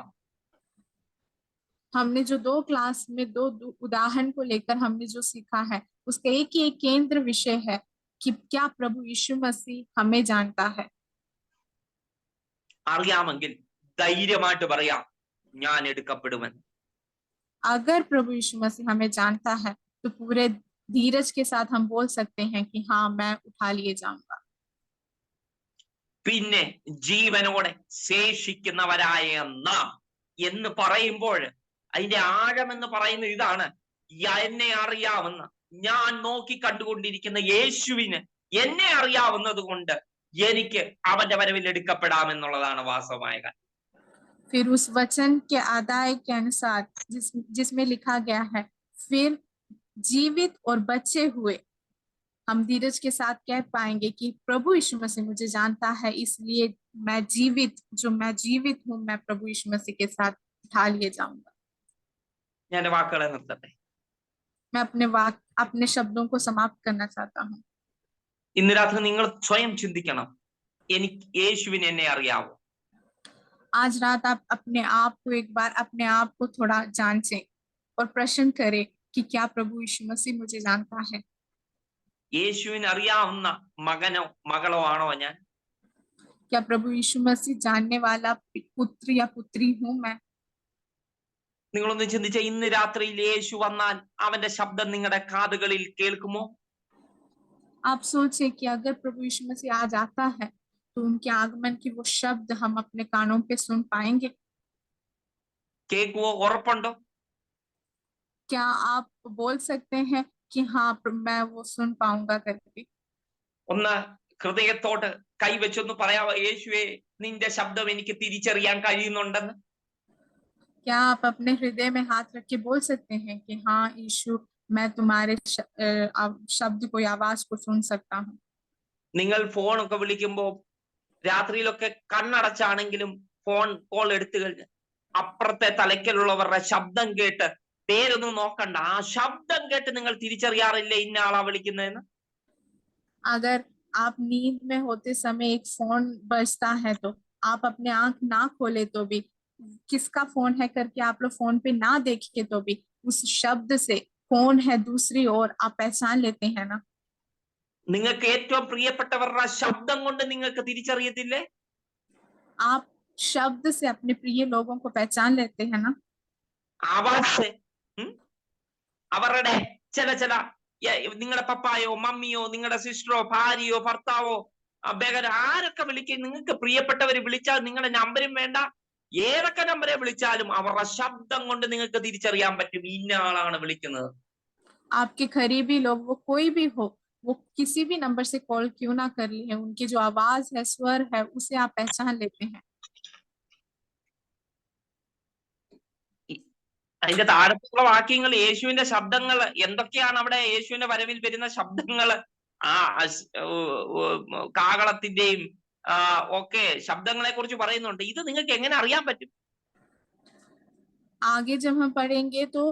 हमने जो 2 क्लास में दो उदाहरण को लेकर हमने जो सीखा है उसका एक ही एक केंद्र विषय है कि क्या प्रभु यीशु मसीह हमें जानता है। അറിയാമെങ്കിൽ ധൈര്യമായിട്ട് പറയാം, ഞാൻ എടുക്കപ്പെടുമെന്ന്. अगर प्रभु यीशु मसीह हमें जानता है तो पूरे धीरज के साथ हम बोल सकते हैं कि हाँ मैं उठा लिए जाऊंगा। പിന്നെ ജീവനോടെ ശേഷിക്കുന്നവരായ നാം എന്ന് പറയുമ്പോൾ അതിന്റെ ആഴം എന്ന് പറയുന്നത് ഇതാണ്, എന്നെ അറിയാവുന്ന, ഞാൻ നോക്കി കണ്ടുകൊണ്ടിരിക്കുന്ന യേശുവിന് എന്നെ അറിയാവുന്നത് കൊണ്ട് എനിക്ക് അവന്റെ വരവിൽ എടുക്കപ്പെടാമെന്നുള്ളതാണ് വാസ്തവമായ കാര്യം. फिर उस वचन के आदाय के अनुसार जिसमें लिखा गया है, फिर जीवित और बचे हुए हम धीरज के साथ कह पाएंगे कि प्रभु यीशु मसीह मुझे जानता है, इसलिए मैं जीवित हूँ, मैं प्रभु यीशु मसीह के साथ उठा लिए जाऊंगा। ഞാൻ വാക്കുകളെ നിർത്തട്ടെ. मैं अपने शब्दों को समाप्त करना चाहता हूँ। ഇന്ന് രാത്രി നിങ്ങൾ സ്വയം ചിന്തിക്കണം, എനിക്ക് യേശുവിനെ എന്നെ അറിയാവോ? आज रात आप अपने आप को एक बार अपने आप को थोड़ा जांचें और प्रश्न करें कि क्या प्रभु यीशु मसीह मुझे जानता है। യേശുവിനെ അറിയാവുന്ന മകനോ മകളോ ആണോ ഞാൻ? क्या प्रभु यीशु मसीह जानने वाला पुत्र या पुत्री हूँ मैं? നിങ്ങളൊന്ന് ചിന്തിച്ച, ഇന്ന് രാത്രിയിൽ യേശു വന്നാൽ അവന്റെ ശബ്ദം നിങ്ങളുടെ കാതുകളിൽ കേൾക്കുമോ? आप सोचे कि अगर प्रभु यीशु मसीह आज आता है तो उनके आगमन की वो शब्द हम अपने कानों पे सुन पाएंगे? കേൾക്കുവോ? ഉറപ്പുണ്ടോ? क्या आप बोल सकते हैं कि हाँ मैं वो सुन पाऊंगा करके? ഒന്ന് ഹൃദയത്തോട് കൈവച്ചൊന്ന് പറയാവോ, യേശുവേ നിന്റെ ശബ്ദം എനിക്ക് തിരിച്ചറിയാൻ കഴിയുന്നുണ്ടെന്ന്? क्या आप अपने हृदय में हाथ रख के बोल सकते हैं कि हाँ यीशु मैं तुम्हारे शब्द को या आवाज को सुन सकता हूँ? നിങ്ങൾ ഫോണൊക്കെ വിളിക്കുമ്പോ രാത്രിയിലൊക്കെ കണ്ണടച്ചാണെങ്കിലും ഫോൺ കോൾ എടുത്തു കഴിഞ്ഞ് അപ്പുറത്തെ തലയ്ക്കലുള്ളവരുടെ ശബ്ദം കേട്ട് പേരൊന്നും നോക്കണ്ട, ആ ശബ്ദം കേട്ട് നിങ്ങൾ തിരിച്ചറിയാറില്ലേ ഇന്ന ആളാ വിളിക്കുന്നതെന്ന്? अगर आप नींद में होते समय एक फोन बजता है तो आप अपने आंख ना खोले तो भी, किसका फोन है करके आप लोग फोन पे ना देखे तो भी उस शब्द से कौन है दूसरी ओर आप पहचान लेते हैं ना? നിങ്ങൾക്ക് ഏറ്റവും പ്രിയപ്പെട്ടവരുടെ ശബ്ദം കൊണ്ട് നിങ്ങൾക്ക് തിരിച്ചറിയത്തില്ലേ? आप शब्द से अपने प्रिय लोगों को पहचान लेते हैं ना? ആവാസ് അവരുടെ ചില നിങ്ങളുടെ പപ്പായോ മമ്മിയോ നിങ്ങളുടെ സിസ്റ്ററോ ഭാര്യയോ ഭർത്താവോ ബേഗരോ ആരൊക്കെ വിളിക്കും, നിങ്ങൾക്ക് പ്രിയപ്പെട്ടവര് വിളിച്ചാൽ നിങ്ങളുടെ നമ്പരും വേണ്ട, ഏതൊക്കെ നമ്പരെ വിളിച്ചാലും അവരുടെ ശബ്ദം കൊണ്ട് നിങ്ങൾക്ക് തിരിച്ചറിയാൻ പറ്റും ഇന്ന ആളാണ് വിളിക്കുന്നത്. आपके करीबी लोग वो कोई भी हो, वो किसी भी नंबर से कॉल क्यों ना कर ली है, उनकी जो आवाज है, स्वर है, उसे आप पहचान लेते हैं। അതിന്റെ താഴത്തുള്ള വാക്യങ്ങൾ, യേശുവിന്റെ ശബ്ദങ്ങൾ എന്തൊക്കെയാണ് അവിടെ യേശുവിന്റെ വരവിൽ വരുന്ന ശബ്ദങ്ങൾ, ആ കാകളത്തിന്റെയും ഒക്കെ ശബ്ദങ്ങളെ കുറിച്ച് പറയുന്നുണ്ട്. ഇത് നിങ്ങൾക്ക് എങ്ങനെ അറിയാൻ പറ്റും? आगे जब हम पढ़ेंगे तो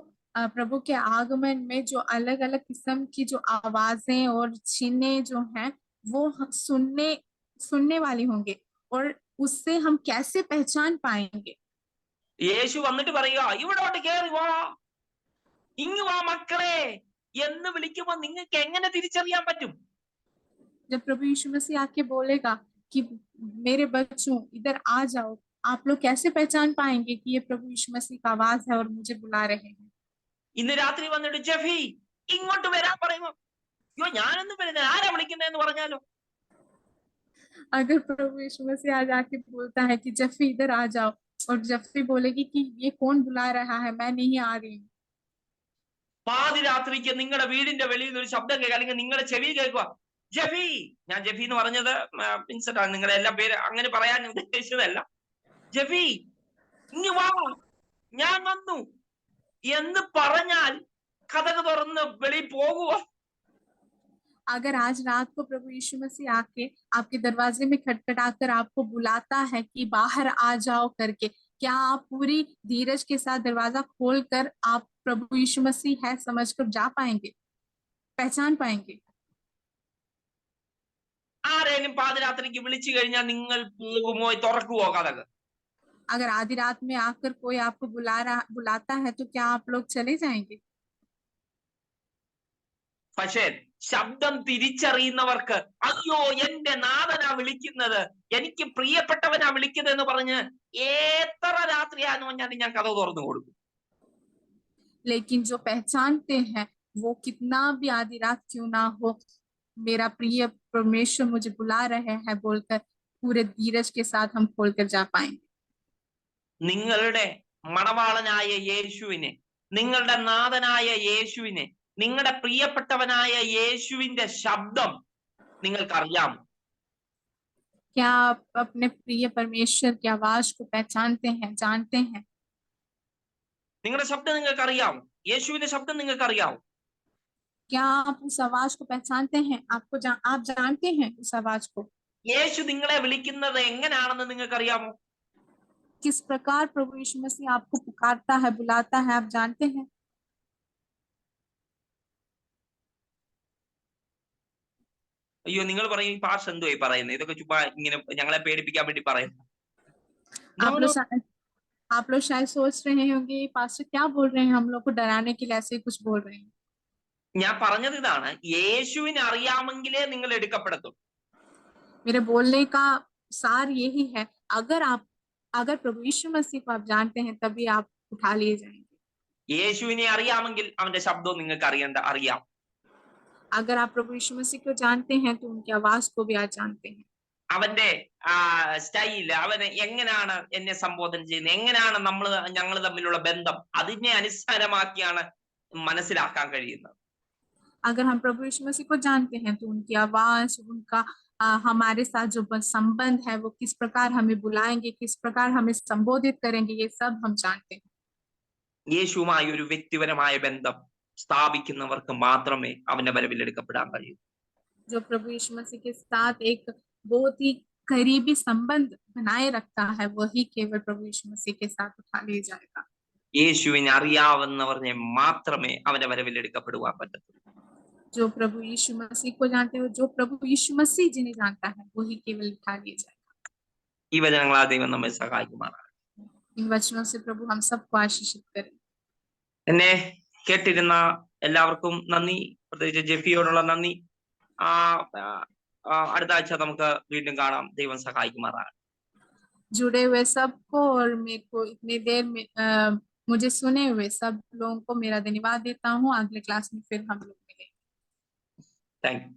प्रभु के आगमन में जो अलग अलग किस्म की जो आवाजें और चिन्हें जो हैं वो सुनने वाली होंगे, और उससे हम कैसे पहचान पाएंगे? യേശു വന്നിട്ട് പറയുക, ഇവിടോട്ട് കേറി വാ, ഇങ്ങ് വാ മക്കളെ എന്ന് വിളിക്കുമ്പോൾ നിങ്ങൾക്ക് എങ്ങനെ തിരിച്ചറിയാൻ പറ്റും? जब प्रभु यीशु मसीह आके बोलेगा कि मेरे बच्चों इधर आ जाओ, आप लोग कैसे पहचान पाएंगे कि ये प्रभु यीशु मसीह का आवाज है और मुझे बुला रहे हैं? ഇന്ന് രാത്രി വന്നിട്ട് ജെഫി ഇങ്ങോട്ട് വരാൻ പറയുമോ? അയ്യോ ഞാനൊന്നും വരുന്നത്, ആരാ വിളിക്കുന്നതെന്ന് പറഞ്ഞാലോ? अगर प्रभु यीशु मसीह आज आके बोलता है कि जफ्फी इधर आ जाओ, और जफ्फी बोलेगी कि ये कौन बुला रहा है, मैं नहीं आ रही हूँ। പാതിരാത്രിക്ക് നിങ്ങളുടെ വീടിന്റെ വെളിയിൽ ഒരു ശബ്ദം കേൾക്കുക, അല്ലെങ്കിൽ നിങ്ങളുടെ ചെവി കേൾക്കുക, ജെഫി. ഞാൻ ജെഫി എന്ന് പറഞ്ഞത് വിൻസെന്റ് ആണ്, നിങ്ങളുടെ എല്ലാ പേര് അങ്ങനെ പറയാൻ ഉദ്ദേശിച്ചതല്ല. ജെഫി ഇങ്ങ് വാ, ഞാൻ വന്നു എന്ന് പറഞ്ഞാൽ കഥക് തുറന്ന് വെളിയിൽ പോകുക. अगर आज रात को प्रभु यीशु मसीह आके आपके दरवाजे में खटखटाकर आपको बुलाता है कि बाहर आ जाओ करके, क्या आप पूरी धीरज के साथ दरवाजा खोलकर आप प्रभु यीशु मसीह है समझकर जा पाएंगे, पहचान पाएंगे? ആരെങ്കിലും പാതിരാത്രിക്ക് വിളിച്ചു കഴിഞ്ഞാൽ നിങ്ങൾ പോകുമോ, തുറക്കുവോ കഥക്? अगर आधी रात में आकर कोई आपको बुलाता है तो क्या आप लोग चले जाएंगे? പക്ഷേ ശബ്ദം തിരിച്ചറിയുന്നവർക്ക് അയ്യോ എന്റെ നാഥനാ വിളിക്കുന്നത്, എനിക്ക് പ്രിയപ്പെട്ടവനാ വിളിക്കുന്നത് എന്ന് പറഞ്ഞ് എത്ര രാത്രിയാണെന്ന് പറഞ്ഞാൽ ഞാൻ കഥ തുറന്നു കൊടുക്കും. लेकिन जो पहचानते हैं वो कितना भी आधी रात क्यों ना हो, मेरा प्रिय परमेश्वर मुझे बुला रहे हैं बोलकर पूरे धीरज के साथ हम खोलकर जा पाएंगे। നിങ്ങളുടെ മണവാളനായ യേശുവിനെ, നിങ്ങളുടെ നാഥനായ യേശുവിനെ, നിങ്ങളുടെ പ്രിയപ്പെട്ടവനായ യേശുവിന്റെ ശബ്ദം നിങ്ങൾക്കറിയാമോ? क्या आप अपने प्रिय परमेश्वर की आवाज को पहचानते हैं, जानते हैं? നിങ്ങളുടെ ശബ്ദം നിങ്ങൾക്കറിയാമോ? യേശുവിന്റെ ശബ്ദം നിങ്ങൾക്കറിയാമോ? क्या आप उस आवाज को पहचानते हैं? आप जानते हैं उस आवाज को? യേശു നിങ്ങളെ വിളിക്കുന്നത് എങ്ങനെയാണെന്ന് നിങ്ങൾക്കറിയാമോ? किस प्रकार प्रभु यीशु मसीह आपको पुकारता है, बुलाता है, आप जानते हैं? അയ്യോ നിങ്ങൾ പറയും ഈ പാഷ എന്തുവായി പറയുന്നത്, ഇതൊക്കെ ചുമ്മാ ഇങ്ങനെ ഞങ്ങളെ പേടിപ്പിക്കാൻ വേണ്ടി പറയുന്നത്. आप लोग शायद सोच रहे होंगे पास्टर क्या बोल रहे हैं, हम लोग को डराने के लिए ऐसे ही कुछ बोल रहे हैं। ഞാൻ പറഞ്ഞത് ഇതാണ്, യേശുവിനെ അറിയാമെങ്കിലേ നിങ്ങൾ എടുക്കപ്പെടത്തുള്ളൂ. मेरे बोलने का सार यही है, अगर प्रभु यीशु मसीह को आप जानते हैं तभी आप उठा लिए जाएंगे। യേശുവിനെ അറിയാമെങ്കിൽ അവന്റെ ശബ്ദവും നിങ്ങൾക്ക് അറിയാം. अगर आप प्रभु यीशु मसीह को जानते हैं तो उनकी आवाज को भी आप जानते हैं। അവന്റെ സ്റ്റൈൽ, അവന് എങ്ങനെയാണ് എന്നെ സംബോധന ചെയ്യുന്നത്, എങ്ങനെയാണ് ഞങ്ങൾ തമ്മിലുള്ള ബന്ധം, അതിനെ അടിസ്ഥാനമാക്കിയാണ് മനസ്സിലാക്കാൻ കഴിയുന്നത്. अगर हम प्रभु यीशु मसीह को जानते हैं तो उनकी आवाज, उनका हमारे साथ जो संबंध है वो किस प्रकार हमें बुलाएंगे, किस प्रकार हमें संबोधित करेंगे, ये सब हम जानते हैं। യേശുവുമായി ഒരു വ്യക്തിപരമായ ബന്ധം സ്ഥാപിക്കുന്നവർക്ക് മാത്രമേ അവന്റെ വരവിൽ എടുക്കപ്പെടാൻ കഴിയൂ. जो प्रभु यीशु मसीह के साथ एक बहुत ही करीबी संबंध बनाए रखता है वही केवल प्रभु यीशु मसीह के साथ उठा लिया जाएगा। യേശുവിനെ അറിയാവുന്നവരെ മാത്രമേ അവന്റെ വരവിൽ എടുക്കപ്പെടുവാൻ പറ്റത്തുള്ളൂ. जो प्रभु यीशु मसीह को जानते हो, जो प्रभु यीशु मसीह जिन्हें जानता है वही केवल उठा लिया जाएगा। ഈ വചനങ്ങളാൽ ദൈവം നമ്മെ സഹായിക്കുമാറാകട്ടെ. इन वचनों से प्रभु हम सबको आशीषित करे। എന്നെ കേട്ടിരുന്ന എല്ലാവർക്കും നന്ദി, പ്രത്യേകിച്ച് ജെഫിയോടുള്ള നന്ദി. അടുത്ത ആഴ്ച നമുക്ക് വീണ്ടും കാണാം. ദൈവം സഹായിക്കുമാറാകട്ടെ. जुड़े हुए सबको और मेरे को इतनी देर में मुझे सुने हुए सब लोगों को मेरा धन्यवाद देता हूँ। अगले क्लास में फिर हम लोग मिलेंगे। Thank you.